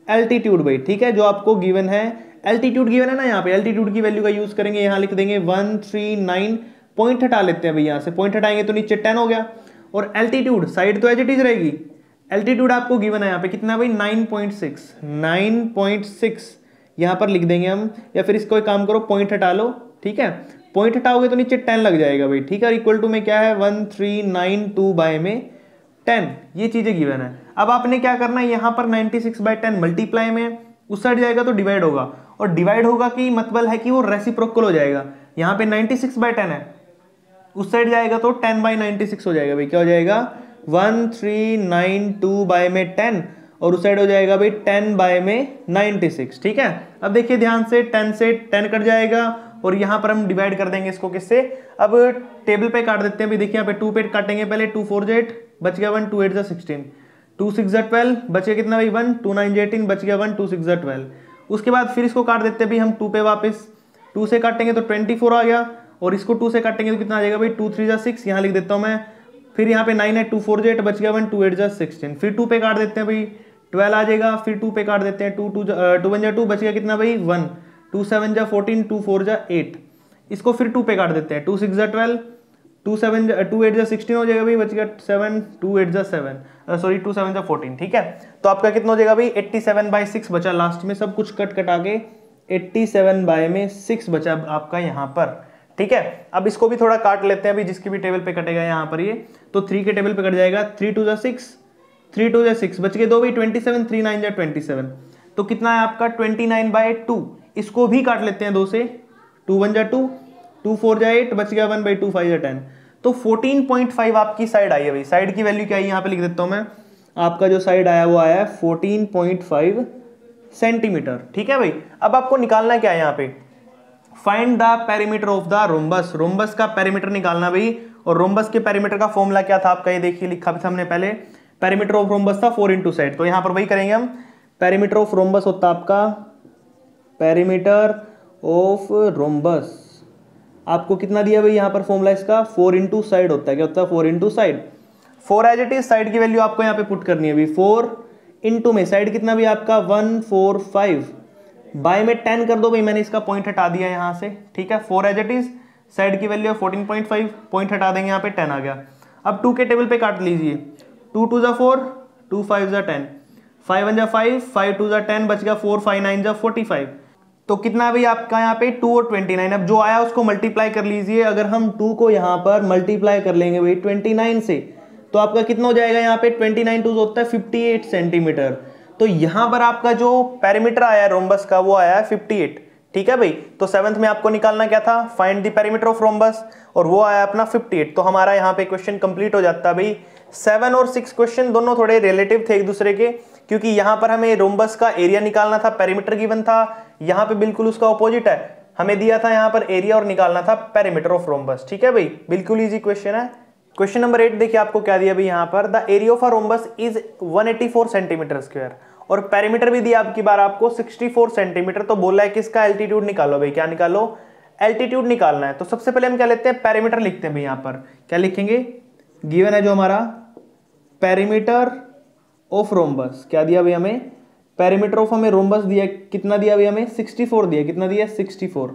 एल्टीट्यूड भाई, ठीक है, जो आपको गिवन है, एल्टीट्यूड गिवन है ना, यहाँ पे एल्टीट्यूड की वैल्यू का यूज करेंगे, यहाँ लिख देंगे 139, पॉइंट हटा लेते हैं भाई, यहाँ से पॉइंट हटाएंगे तो नीचे 10 हो गया, और एल्टीट्यूड साइड तो एज इट इज रहेगी, एल्टीट्यूड आपको गिवन है यहाँ पे कितना भाई 9.6 यहाँ पर लिख देंगे हम, या फिर इसको एक काम करो पॉइंट हटा लो। ठीक है, पॉइंट हटाओगे तो नीचे 10 लग जाएगा भाई। ठीक है, इक्वल टू में क्या है 1392 बाय में 10, ये चीजें गिवन है। अब आपने क्या करना है, यहाँ पर 96/10 मल्टीप्लाई में उस साइड जाएगा तो डिवाइड होगा, और डिवाइड होगा कि मतलब है कि वो रेसिप्रोकल हो जाएगा। यहाँ पे 96/10 है, उस साइड जाएगा तो 10/96 हो जाएगा भाई, क्या हो जाएगा 1392 बाय में 10, और उस साइड हो जाएगा भाई 10 बाय में 96। ठीक है, अब देखिए ध्यान से 10 से 10 कट जाएगा, और यहाँ पर हम डिवाइड कर देंगे इसको किससे, अब टेबल पे काट देते हैं भाई। देखिए यहाँ पे 2 पे काटेंगे पहले, 2 4 8 बच गया 1, 2 8 16, 2 6 12 बच गया कितना भाई 1, 2 9 18 बच गया 1, 2 6 12। उसके बाद फिर इसको काट देते हैं भाई हम 2 पे वापस, 2 से काटेंगे तो 24 आ गया, और इसको 2 से काटेंगे तो कितना आ जाएगा भाई 2 3 6, यहाँ लिख देता हूँ मैं। फिर यहाँ पे 9 है, 2 4 8 बच गया 1, 2 8 16। फिर 2 पे काट देते हैं भाई 12 आ जाएगा, फिर 2 पे काट देते हैं 2 1 2 बच गया कितना भाई 1, 2 7 14, 2 4 8। इसको फिर 2 पे काट देते हैं, 2 6 12, 2 8 16 हो जाएगा भाई, बच गया 7, 2 8 7 सॉरी 2 7 14। ठीक है, तो आपका कितना हो जाएगा भाई 87/6 बचा लास्ट में, सब कुछ कट कटा के 87 बाय में 6 बचा आपका यहाँ पर। ठीक है, अब इसको भी थोड़ा काट लेते हैं अभी, जिसकी भी टेबल पे कटेगा यहाँ पर ये, तो 3 के टेबल पे कट जाएगा, 3 2 6, 3 2 6 बच के 2 भाई 27, 3 9 27, तो कितना है आपका 29/2। इसको भी काट लेते हैं 2 से, 2 1 2, 2 4 8 बच गया 1/2, 5 10, तो 14.5 आपकी साइड आई है भाई। साइड की वैल्यू क्या है यहाँ पे लिख देता हूं मैं, आपका जो साइड आया वो आया है 14.5 सेंटीमीटर। ठीक है भाई, अब आपको निकालना क्या है यहाँ पे, find the perimeter of the rhombus. Rhombus का पेरीमीटर निकालना भाई, और रोम्बस के पेरीमीटर का फॉर्मूला क्या था आपका, ये देखिए लिखा भी था हमने पहले, पेरीमीटर ऑफ रोम्बस था 4 इंटू साइड, तो यहाँ पर वही करेंगे हम। पेरीमीटर ऑफ रोम्बस होता आपका, पेरीमीटर ऑफ रोम्बस आपको कितना दिया भाई यहाँ पर फॉर्मूला इसका, 4 इंटू साइड होता है, क्या होता है 4 into side, 4 as it is, side की वैल्यू आपको यहाँ पे पुट करनी है भाई, 4 इंटू में साइड कितना भी आपका 145 बाय में 10 कर दो भाई, मैंने इसका पॉइंट हटा दिया यहाँ से। ठीक है, 4 एज इट इज, साइड की वैल्यू है 14.5, पॉइंट हटा देंगे यहाँ पे 10 आ गया। अब 2 के टेबल पे काट लीजिए, 2 2 4, 2 5 10, 5 1 5, 5 2 10 बच गया 4 5 9 45, तो कितना भाई आपका यहाँ पे 2 और 29। अब जो आया उसको मल्टीप्लाई कर लीजिए, अगर हम 2 को यहाँ पर मल्टीप्लाई कर लेंगे भाई 29 से, तो आपका कितना हो जाएगा यहाँ पे 29 2 होता है 58 सेंटीमीटर। तो यहाँ पर आपका जो पेरीमीटर आया रोम्बस का वो आया है 58। ठीक है भाई, तो 7th में आपको निकालना क्या था, find the perimeter of rhombus, और वो आया अपना 58। तो हमारा यहाँ पे क्वेश्चन कंप्लीट हो जाता है भाई। 7 और 6 क्वेश्चन दोनों थोड़े रिलेटिव थे एक दूसरे के, क्योंकि यहाँ पर हमें रोम्बस का एरिया निकालना था, पेरीमीटर गिवन था, यहाँ पे बिल्कुल उसका ऑपोजिट है, हमें दिया था यहाँ पर एरिया और निकालना था पेरीमीटर ऑफ रोम्बस। ठीक है भाई, बिल्कुल इजी क्वेश्चन है। क्वेश्चन नंबर 8 देखिए आपको क्या दिया भाई यहाँ पर, the area of a rhombus is 184 centimetre square, और पेरीमीटर भी दिया आपकी बार आपको 64 सेंटीमीटर। तो बोला है कि इसका एल्टीट्यूड निकालो भाई, क्या निकालो, एल्टीट्यूड निकालना है। तो सबसे पहले हम क्या लेते हैं, पेरीमीटर लिखते हैं भाई, यहाँ पर क्या लिखेंगे, गिवन है जो हमारा पेरीमीटर ऑफ रोम्बस, क्या दिया भाई हमें, पेरीमीटर ऑफ हमें रोम्बस दिया, कितना दिया भाई हमें 64 दिया, कितना दिया 64,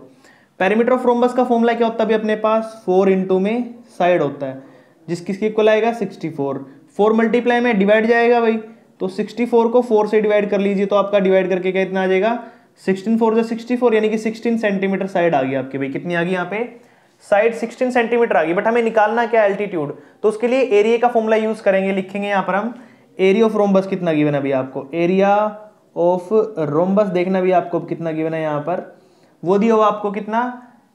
पेरीमीटर ऑफ रोम्बस का फॉर्मूला क्या होता है अभी अपने पास, 4 इंटू में साइड होता है, किसके इक्वल आएगा 64। 4 मल्टीप्लाई में डिवाइड जाएगा भाई, तो 64 को 4 से डिवाइड कर लीजिए, तो आपका डिवाइड करके क्या इतना आ जाएगा 16 4 64, यानी कि 16 सेंटीमीटर साइड आ गई आपकी भाई। कितनी आ गई यहाँ पे साइड 16 सेंटीमीटर आ गई। बट हमें निकालना क्या एल्टीट्यूड, तो उसके लिए एरिया का फॉर्मूला यूज करेंगे, लिखेंगे यहाँ पर हम एरिया ऑफ रोम्बस कितना गिवन है अभी आपको, एरिया ऑफ रोम्बस देखना भी आपको कितना गिवन है यहाँ पर, वो दिया हुआ आपको कितना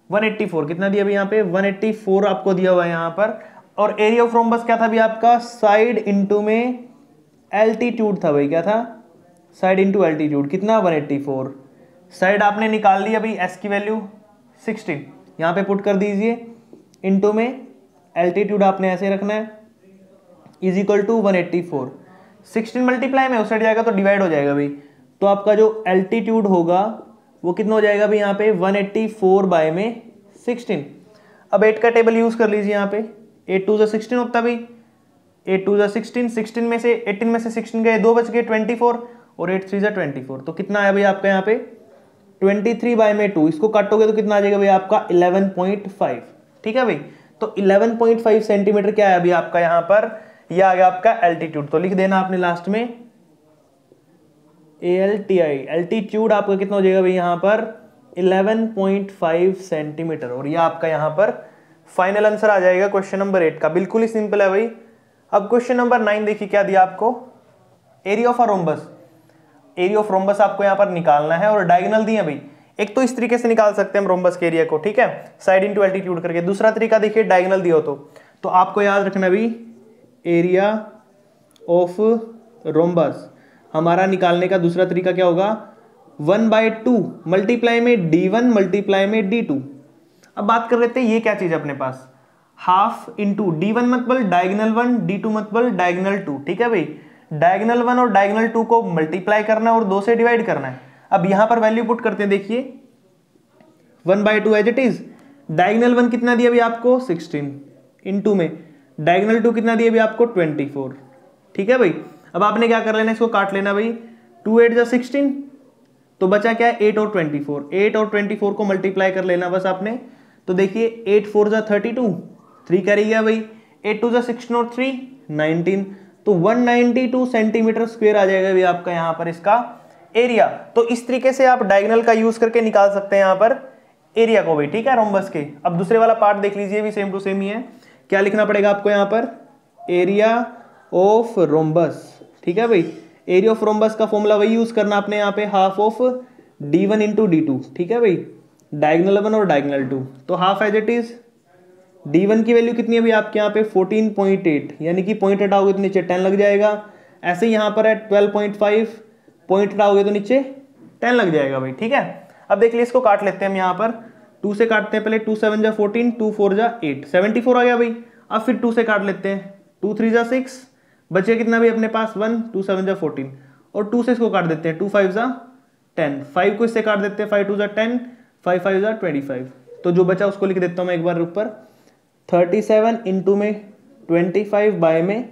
184, कितना दिया अभी यहाँ पे 184 आपको दिया हुआ है यहाँ पर। और एरिया ऑफ रोम्बस क्या था अभी आपका, साइड इंटू में एल्टीट्यूड था भाई, क्या था साइड इंटू एल्टीट्यूड, कितना 184। साइड आपने निकाल ली अभी, एस की वैल्यू 16 यहाँ पे पुट कर दीजिए, इंटू में एल्टीट्यूड आपने ऐसे रखना है, इज इक्वल टू 184। 16 मल्टीप्लाई में उस साइड जाएगा तो डिवाइड हो जाएगा भाई, तो आपका जो एल्टीट्यूड होगा वो कितना हो जाएगा भाई यहाँ पे 184 बाय में 16। अब 8 का टेबल यूज कर लीजिए यहाँ पे, 8 2 16 होता भाई, 8 2 16, 16 में से 18 में से 16 गए, 2 बच गए 24, और 8 3 24, तो कितना आया भाई आपका यहाँ पे 23 बाय में 2, इसको काटोगे तो कितना आ जाएगा भाई आपका 11.5। ठीक है भाई, तो 11.5 सेंटीमीटर क्या है अभी आपका यहाँ पर, यह आ गया आपका एल्टीट्यूड। तो लिख देना आपने लास्ट में ALTI, एल्टीट्यूड आपका कितना हो जाएगा भाई यहाँ पर 11.5 सेंटीमीटर, और यह आपका यहाँ पर फाइनल आंसर आ जाएगा क्वेश्चन नंबर 8 का। बिल्कुल ही सिंपल है भाई। अब क्वेश्चन नंबर 9 देखिए क्या दिया आपको, area of a rhombus. Area of rhombus आपको यहाँ पर निकालना है, और डायगोनल दिए भाई, एक तो इस तरीके से निकाल सकते हैं हम रोम्बस के एरिया को, ठीक है, साइड इंटू एल्टीट्यूड करके। दूसरा तरीका देखिए डायगोनल दिया हो तो आपको याद रखना भी एरिया ऑफ रोम्बस हमारा निकालने का दूसरा तरीका क्या होगा, 1/2 मल्टीप्लाई में d1 मल्टीप्लाई में d2। अब बात कर लेते हैं ये क्या चीज अपने पास, हाफ इंटू d1 मतलब डायगोनल 1, d2 मतलब डायगोनल 2। ठीक है भाई, डायगोनल 1 और डायगोनल 2 को मल्टीप्लाई करना है और 2 से डिवाइड करना है। अब यहां पर वैल्यू पुट करते हैं, देखिए 1/2 एज इट इज, डायगोनल 1 कितना दिया अभी आपको 16, इंटू में डायगोनल 2 कितना दिया अभी आपको 24। ठीक है भाई, अब आपने क्या कर लेना, इसको काट लेना भाई, 2 8 जा 16, तो बचा क्या है 8 और 24, 8 और 24 को मल्टीप्लाई कर लेना बस आपने। तो देखिए 8 4 जा 32, 3 कैरी गया भाई, 8 2 जा 16 और 3 19, तो 192 सेंटीमीटर स्क्वायर आ जाएगा भाई आपका यहाँ पर इसका एरिया। तो इस तरीके से आप डायगोनल का यूज करके निकाल सकते हैं यहाँ पर एरिया को भी। ठीक है रोम्बस के। अब दूसरे वाला पार्ट देख लीजिए, भी सेम टू सेम ही है। क्या लिखना पड़ेगा आपको यहाँ पर, एरिया ऑफ रोम्बस। ठीक है भाई, एरिया ऑफ रोम्बस का फॉर्मूला वही यूज करना आपने यहाँ पे, half of d1 into d2। ठीक है भाई, डायगोनल 1 और डायगोनल 2, तो half as it is, d1 की वैल्यू कितनी है अभी आपके यहाँ पे 14.8, यानी कि पॉइंट हटाओगे तो नीचे 10 लग जाएगा। ऐसे ही यहाँ पर है 12.5, पॉइंट हटाओगे तो नीचे 10 लग जाएगा भाई। ठीक है, अब देख लीजिए इसको काट लेते हैं हम यहाँ पर, 2 से काटते हैं पहले, 2 7 जा 14, 2 4 जा 8, 74 आ गया भाई। अब फिर 2 से काट लेते हैं, 2 3 जा 6, बचे कितना भी अपने पास 1, 2 7 जा 14, और 2 से इसको काट देते हैं, 2 5 जा 10, 5 को इससे काट देते हैं, 5 2 जा 10, 5 5 जा 25, तो जो बचा उसको लिख देता हूँ मैं एक बार ऊपर, 37 इंटू में 25 बाय में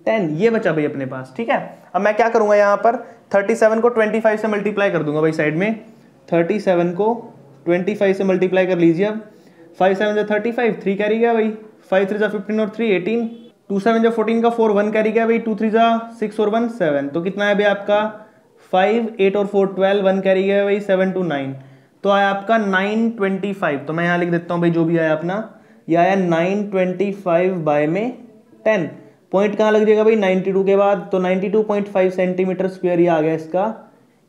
10, ये बचा भाई अपने पास। ठीक है, अब मैं क्या करूंगा यहाँ पर, 37 को 25 से मल्टीप्लाई कर दूंगा भाई साइड में, 37 को 25 से मल्टीप्लाई कर लीजिए। अब 5 7 जा 35, 3 कैरी गया भाई, 5 3 जा 15 और 3 18, 2 7 जा 14 का 4 1 कैरी गया भाई, 2 3 जा 6 और 1 7, तो कितना है भाई आपका 5 8 और 4 12, 1 कैरी गया भाई 7 2 9, तो आया आपका 925। तो मैं यहाँ लिख देता हूँ भाई जो भी आया अपना, यह आया 925 बाय में 10। पॉइंट कहाँ लग जाएगा भाई 92 के बाद, तो 92.5 सेंटीमीटर स्क्वायर ये आ गया इसका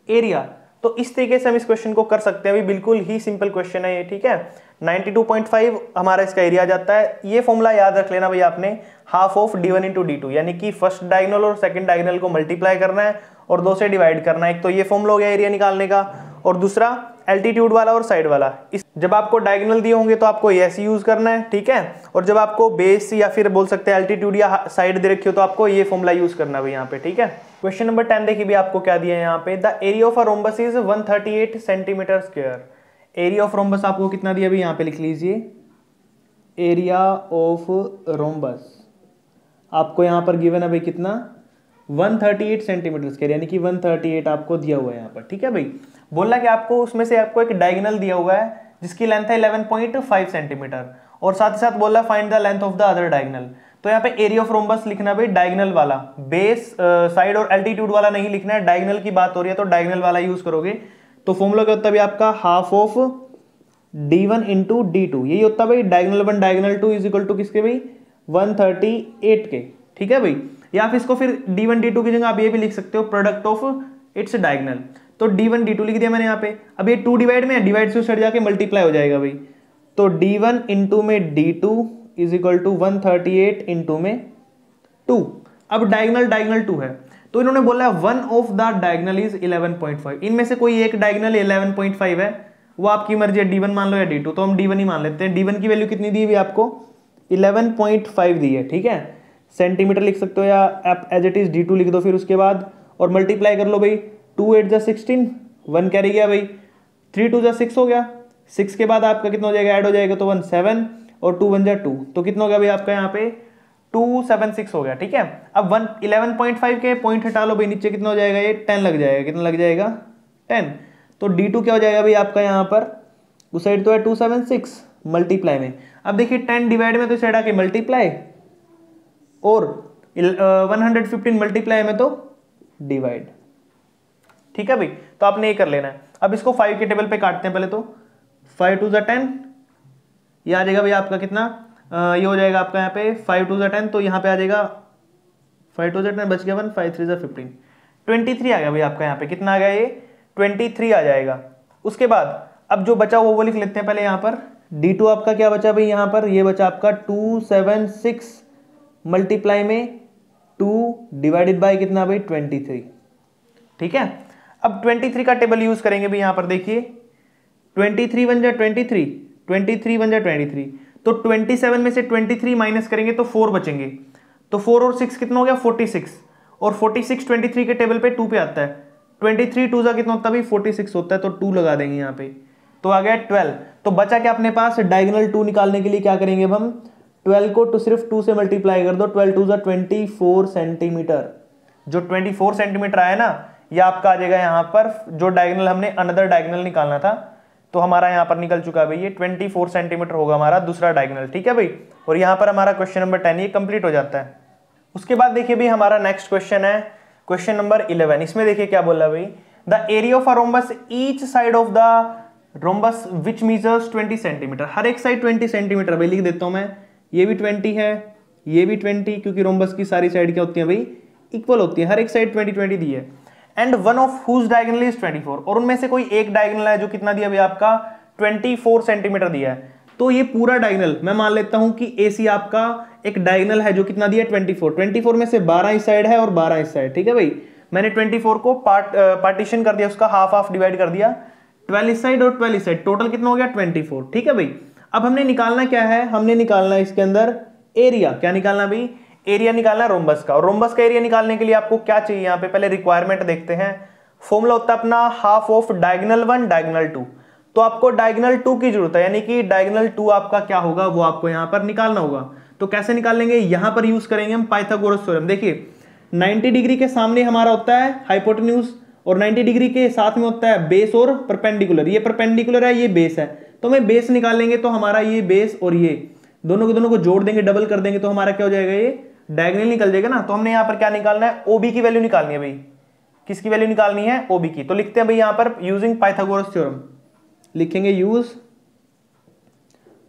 एरिया। तो इस तरीके से हम इस क्वेश्चन को कर सकते हैं भाई, बिल्कुल ही सिंपल क्वेश्चन है ये। ठीक है, 92.5 हमारा इसका एरिया जाता है। ये फॉर्मूला याद रख लेना भाई आपने, half of d1 into d2, यानी कि फर्स्ट डायगोनल और सेकंड डायगोनल को मल्टीप्लाई करना है और 2 से डिवाइड करना है। एक तो ये फॉर्मूला हो गया एरिया निकालने का, और दूसरा एल्टीट्यूड वाला और साइड वाला। जब आपको डायगोनल दिए होंगे तो आपको ये ऐसे यूज करना है। ठीक है, और जब आपको बेस या फिर बोल सकते हैं एल्टीट्यूड या साइड दे रखी हो तो आपको ये फॉर्मूला यूज करना है यहाँ पे। ठीक है, क्वेश्चन नंबर 10 देखिए भी आपको क्या दिया है यहाँ पे, the area of a rhombus is 138 centimetre square. Area of rhombus आपको कितना दिया अभी यहाँ पे लिख लीजिए, एरिया ऑफ रोम्बस आपको यहाँ पर गिवन है भाई कितना 138 सेंटीमीटर स्क्वायर, यानी कि 138 आपको दिया हुआ है यहाँ पर। ठीक है भाई, बोलना कि आपको उसमें से आपको एक डायगोनल दिया हुआ है जिसकी लेंथ है 11.5 सेंटीमीटर, और साथ ही साथ बोला find the length of the other diagonal. तो यहाँ पे एरिया ऑफ रोम्बस लिखना भाई डायगोनल वाला, बेस साइड और एल्टीट्यूड वाला नहीं लिखना है, डायगोनल की बात हो रही है तो डायगोनल वाला यूज करोगे। तो फॉर्मूला क्या होता है आपका, half of d1 into d2, यही होता है भाई diagonal 1 diagonal 2 is equal to किसके भाई 138 के, ठीक है भाई। या फिर इसको फिर d1 d2 की जगह आप ये भी लिख सकते हो प्रोडक्ट ऑफ इट्स डायगोनल, तो d1 d2 लिख दिया मैंने यहाँ पे। अब ये 2 डिवाइड में है, डिवाइड से उस जाके मल्टीप्लाई हो जाएगा भाई, तो d1 इंटू में d2 is equal to 138 into में 2। अब डायगोनल डायगोनल 2 है, तो इन्होंने बोला है one of the diagonal is 11.5, इनमें से कोई एक डायगोनल 11.5 है, वो आपकी मर्जी है, d1 मान लो या d2, तो हम d1 ही मान लेते हैं। d1 की वैल्यू कितनी दी हुई आपको 11.5 दी है, ठीक है, सेंटीमीटर लिख सकते हो या आप एज इट इज d2 लिख दो फिर उसके बाद, और मल्टीप्लाई कर लो भाई, 2 8 जा 16, 1 कैरी गया भाई, 3 2 जा 6 हो गया, 6 के बाद आपका कितना हो जाएगा, ऐड हो जाएगा तो 1 7, और 2 1 जा 2, तो कितना हो गया भाई आपका यहाँ पे 276 हो गया, ठीक है। अब 11.5 के पॉइंट हटा लो भाई, नीचे कितना हो जाएगा ये 10 लग जाएगा, कितना लग जाएगा 10, तो d2 क्या हो जाएगा भाई आपका यहाँ पर, उस साइड तो है 276 मल्टीप्लाई में। अब देखिए 10 डिवाइड में तो साइड आके मल्टीप्लाई, और 115 मल्टीप्लाई में तो डिवाइड, ठीक है भाई। तो आपने ये कर लेना है। अब इसको 5 के टेबल पे काटते हैं पहले, तो 5 2 जा 10, ये आ जाएगा भाई आपका कितना, ये हो जाएगा आपका यहाँ पे 5 2 जा 10, तो यहाँ पे आ जाएगा 5 2 जा 10 बच गया 1, 5 3 जा 15, 23 आ गया भाई आपका यहाँ पे, कितना आ गया ये 23 आ जाएगा। उसके बाद अब जो बचा वो लिख लेते हैं पहले यहाँ पर, d2 आपका क्या बचा भाई यहाँ पर, ये बचा आपका 276 मल्टीप्लाई में 2 डिवाइडेड बाय कितना भाई 23, ठीक है। अब 23 का टेबल यूज करेंगे भाई यहाँ पर, देखिए 23 1 जा 23, 23 1 जा 23, तो 27 में से 23 माइनस करेंगे तो 4 बचेंगे, तो 4 और 6 कितना हो गया 46, और 46 23 के टेबल पे 2 पे आता है, 23 2 जा कितना होता है भाई 46 होता है, तो 2 लगा देंगे यहाँ पे, तो आ गया 12। तो बचा क्या अपने पास, डायगोनल 2 निकालने के लिए क्या करेंगे अब हम, 12 को तो सिर्फ 2 से मल्टीप्लाई कर दो, 12 2 जा 24 सेंटीमीटर, जो 24 सेंटीमीटर आया ना, ये आपका आ जाएगा यहाँ पर, जो डायगोनल हमने अनदर डायगोनल निकालना था, तो हमारा यहाँ पर निकल चुका है भाई, ये 24 सेंटीमीटर होगा हमारा दूसरा डायगोनल, ठीक है भाई। और यहाँ पर हमारा क्वेश्चन नंबर 10 ये कंप्लीट हो जाता है। उसके बाद देखिए भाई हमारा नेक्स्ट क्वेश्चन है क्वेश्चन नंबर 11। इसमें देखिए क्या बोला भाई, the area of a rhombus each side of the rhombus which measures 20 centimetre, हर एक साइड 20 सेंटीमीटर भाई, लिख देता हूं मैं, ये भी 20 है, ये भी 20, क्योंकि रोम्बस की सारी साइड क्या होती है भाई इक्वल होती है, हर एक साइड 20 20 दी है, and one of whose diagonal is 24, और उनमें से कोई एक डायगोनल है जो कितना दिया भाई आपका 24 सेंटीमीटर दिया है। तो ये पूरा डायगोनल मैं मान लेता हूं कि AC आपका एक डायगोनल है जो कितना दिया 24 में से 12 इस साइड है और 12 इस साइड, ठीक है भाई। मैंने 24 को पार्टीशन कर दिया, उसका हाफ हाफ डिवाइड कर दिया, 12 इस साइड और 12 इस साइड, टोटल कितना हो गया 24, ठीक है भाई। अब हमने निकालना क्या है, हमने निकालना है इसके अंदर एरिया, क्या निकालना भाई, एरिया निकालना है रोम्बस का। और रोम्बस का एरिया निकालने के लिए आपको क्या चाहिए, यहाँ पे पहले रिक्वायरमेंट देखते हैं। फॉर्मूला होता है अपना हाफ ऑफ डायगोनल 1 डायगोनल 2, तो आपको डायगोनल 2 की जरूरत है, यानी कि डायगोनल 2 आपका क्या होगा वो आपको यहाँ पर निकालना होगा। तो कैसे निकालेंगे, यहाँ पर यूज करेंगे हम पाइथागोरस थ्योरम। देखिए 90 डिग्री के सामने हमारा होता है हाइपोटेन्यूज, और 90 डिग्री के साथ में होता है बेस और परपेंडिकुलर, ये परपेंडिकुलर है ये बेस है, तो हमें बेस निकालेंगे, तो हमारा ये बेस और ये दोनों को जोड़ देंगे, डबल कर देंगे, तो हमारा क्या हो जाएगा ये डायगोनल निकल जाएगा ना। तो हमने यहाँ पर क्या निकालना है, OB की वैल्यू निकालनी है भाई, किसकी वैल्यू निकालनी है, OB की। तो लिखते हैं भाई यहाँ पर यूजिंग पाइथागोरस थ्योरम, लिखेंगे यूज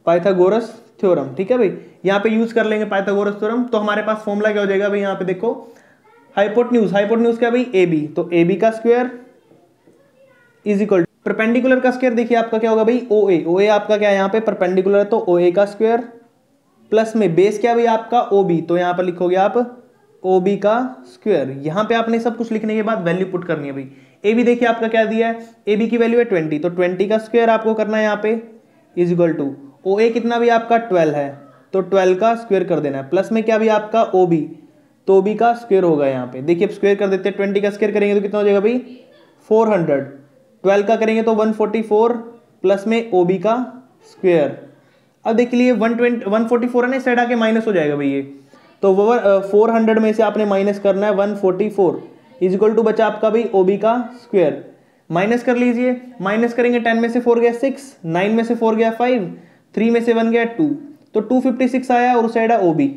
पाइथागोरस थ्योरम, ठीक है भाई। यहाँ पे यूज कर लेंगे पाइथागोरस थ्योरम, तो हमारे पास फॉर्मूला क्या हो जाएगा भाई, यहाँ पे देखो हाइपोटेन्यूज क्या भाई AB, तो AB का स्क्वायर इज इक्वल परपेंडिकुलर का स्क्वायर, देखिए आपका क्या होगा भाई OA आपका क्या है यहाँ पे परपेंडिकुलर है, तो OA का स्क्वायर प्लस में बेस क्या भाई आपका OB, तो यहाँ पर लिखोगे आप OB का स्क्वायर। यहाँ पे आपने सब कुछ लिखने के बाद वैल्यू पुट करनी है भाई। AB देखिए आपका क्या दिया है, AB की वैल्यू है 20, तो 20 का स्क्वायर आपको करना है यहाँ पे इज इक्वल टू OA कितना भी आपका 12 है, तो 12 का स्क्वायर कर देना है, प्लस में क्या भी आपका OB, तो OB का स्क्वायर होगा यहाँ पे। देखिए अब स्क्वायर कर देते हैं, 20 का स्क्वायर करेंगे तो कितना हो जाएगा भाई 400, 12 का करेंगे तो 144 प्लस में OB का स्क्वायर। अब देख लिए 144 है ना, इस साइड आके माइनस हो जाएगा भाई ये, तो 400 में से आपने माइनस करना है 144 इज इक्वल टू बचा आपका भाई OB का स्क्वायर। माइनस कर लीजिए, माइनस करेंगे 10 में से 4 गया 6, 9 में से 4 गया 5, 3 में से 1 गया 2, तो 256 आया और उस साइड है OB।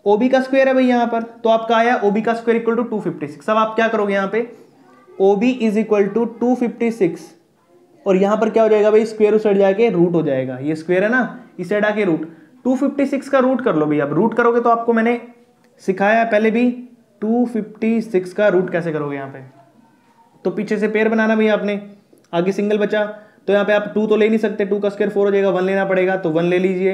OB का स्क्वायर है भाई यहाँ पर, तो आपका आया OB का स्क्वायर इक्वल टू 256। अब आप क्या करोगे यहाँ पे, OB इज इक्वल टू 256 और यहाँ पर क्या हो जाएगा भाई, स्क्वायर उस साइड जाके रूट हो जाएगा, ये स्क्वायर है ना, इस साइड आके रूट, 256 का रूट कर लो भाई। अब रूट करोगे तो आपको मैंने सिखाया पहले भी 256 का रूट कैसे करोगे यहाँ पे। तो पीछे से पेयर बनाना भैया आपने, आगे सिंगल बचा, तो यहाँ पे आप 2 तो ले नहीं सकते, 2 का स्क्वायर 4 हो जाएगा, 1 लेना पड़ेगा, तो 1 ले लीजिए,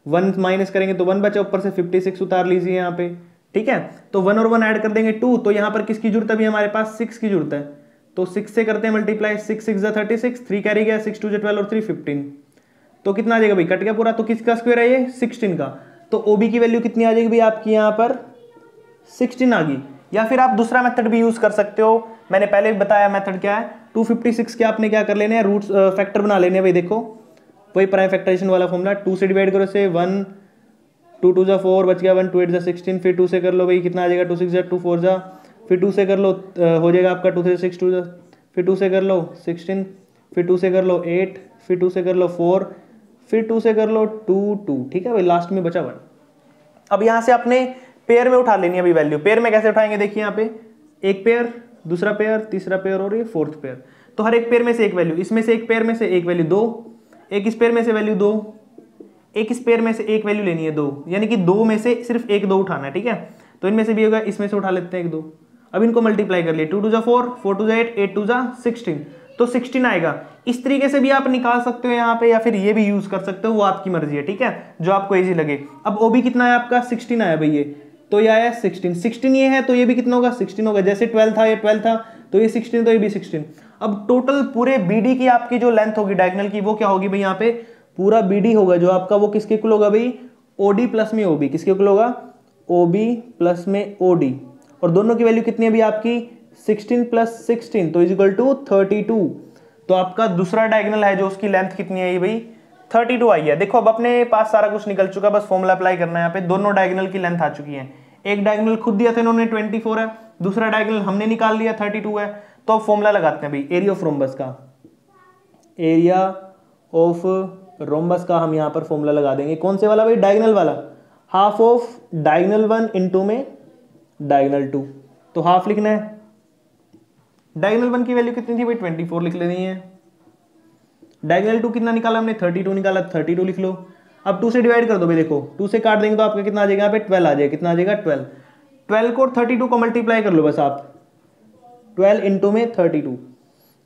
1 माइनस करेंगे तो 1 बचा, ऊपर से 56 उतार लीजिए यहाँ पे, ठीक है। तो 1 और 1 ऐड कर देंगे 2, तो यहाँ पर किसकी जरूरत है, अभी हमारे पास 6 की जरूरत है, तो 6 से करते हैं मल्टीप्लाई, 6 6 जा 36, 3 कैरी गया, 6 2 जा 12 और 3 15, तो कितना आ जाएगा भाई, कट गया पूरा। तो किसका स्क्वायर है ये, 16 का, तो OB की वैल्यू कितनी आ जाएगी भाई आपकी यहाँ पर, 16 आ गई। या फिर आप दूसरा मेथड भी यूज कर सकते हो, मैंने पहले भी बताया मेथड क्या है, 256 के आपने क्या कर लेने हैं, रूट्स फैक्टर बना लेने हैं भाई। देखो वही प्राइम फैक्टराइजेशन वाला फॉर्मूला, 2 से डिवाइड करो से 1, 2 2 जा 4 बच गया 1, 2 8 जा 16, फिर 2 से कर लो भाई, कितना आ जाएगा, 2 6 जा 2 4 जा, फिर 2 से कर लो हो जाएगा आपका 2 3 6 2 जा, फिर 2 से कर लो 16, फिर 2 से कर लो 8, फिर 2 से कर लो 4, फिर 2 से कर लो 2 2, ठीक है भाई, लास्ट में बचा 1। अब यहाँ से आपने पेयर में उठा लेनी है अभी वैल्यू। पेयर में कैसे उठाएंगे, देखिए यहाँ पे एक पेयर, दूसरा पेयर, तीसरा पेयर और ये फोर्थ पेयर, तो हर एक पेयर में से एक वैल्यू, इसमें से एक पेयर में से एक वैल्यू 2, एक इस पेयर में से वैल्यू 2, एक इस पेयर में से एक वैल्यू लेनी है 2, यानी कि 2 में से सिर्फ एक 2 उठाना है, ठीक है। तो इनमें से भी होगा, इसमें से उठा लेते हैं एक 2। अब इनको मल्टीप्लाई कर लिए, 2 2 जा 4, 4 2 जा 8, 8 2 जा 16, तो 16 आएगा। इस तरीके से भी आप निकाल सकते हो यहाँ पे, या फिर ये भी यूज कर सकते हो, वो आपकी मर्जी है, ठीक है, जो आपको इजी लगे। अब OB कितना है आपका, 16 आया भाई, ये तो ये आया 16, 16 ये है तो ये भी कितना होगा, 16 होगा। जैसे 12 था, ये 12 था, तो ये 16 तो ये भी 16। अब टोटल पूरे BD की आपकी जो लेंथ होगी डायगोनल की, वो क्या होगी भाई, यहाँ पे पूरा BD होगा जो आपका, वो किसके इक्वल होगा भाई, OD प्लस में OB, किसके इक्वल होगा, OB प्लस में OD, और दोनों की वैल्यू कितनी है अभी आपकी, 16 प्लस 16, तो इज इक्वल टू 32। तो आपका दूसरा डायगोनल है जो उसकी लेंथ कितनी है भाई, 32 आई है। देखो अब अपने पास सारा कुछ निकल चुका, बस फॉर्मूला अप्लाई करना है। यहाँ पे दोनों डायगोनल की लेंथ आ चुकी है, एक डायगोनल खुद दिया था इन्होंने 24 है, दूसरा डायगोनल हमने निकाल लिया 32 है। तो अब फॉर्मूला लगाते हैं भाई, एरिया ऑफ रोम्बस का, एरिया ऑफ रोम्बस का हम यहाँ पर फॉर्मूला लगा देंगे। कौन से वाला भाई, डायगोनल वाला, हाफ ऑफ डायगोनल 1 इंटू में डायगोनल 2, तो हाफ लिखना है। डायगोनल 1 की वैल्यू कितनी थी भाई, 24 लिख लेनी है। डायगोनल 2 कितना निकाला हमने, 32 निकाला, 32 लिख लो। अब 2 से डिवाइड कर दो भाई, देखो 2 से काट देंगे तो आपका कितना आ जाएगा, यहाँ पे 12 आ जाएगा, कितना आ जाएगा 12। 12 को और 32 को मल्टीप्लाई कर लो बस आप, 12 इंटू में 32,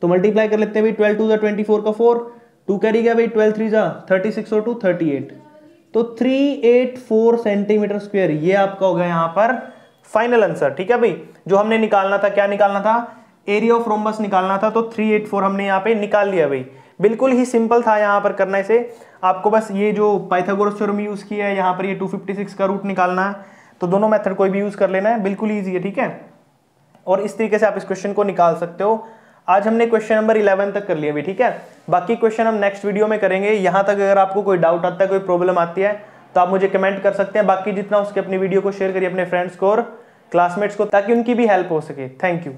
तो मल्टीप्लाई कर लेते हैं भाई, 12 2 जा 24 का 4, 2 कैरी गया भाई, 12 3 जा 36 और 2 38, तो 384 सेंटीमीटर स्क्वायर, ये आपका होगा यहाँ पर फाइनल आंसर, ठीक है भाई। जो हमने निकालना था, क्या निकालना था, एरिया ऑफ रोम्बस निकालना था, तो 384 हमने यहाँ पे निकाल लिया भाई। बिल्कुल ही सिंपल था यहाँ पर करना इसे, आपको बस ये जो पाइथागोरस थ्योरम यूज किया है यहाँ पर, ये 256 का रूट निकालना है, तो दोनों मेथड कोई भी यूज कर लेना है, बिल्कुल ईजी है, ठीक है। और इस तरीके से आप इस क्वेश्चन को निकाल सकते हो। आज हमने क्वेश्चन नंबर 11 तक कर लिया भी, ठीक है। बाकी क्वेश्चन हम नेक्स्ट वीडियो में करेंगे। यहाँ तक अगर आपको कोई डाउट आता है, कोई प्रॉब्लम आती है, तो आप मुझे कमेंट कर सकते हैं। बाकी जितना उसके अपनी वीडियो को शेयर करिए अपने फ्रेंड्स को और क्लासमेट्स को, ताकि उनकी भी हेल्प हो सके। Thank you.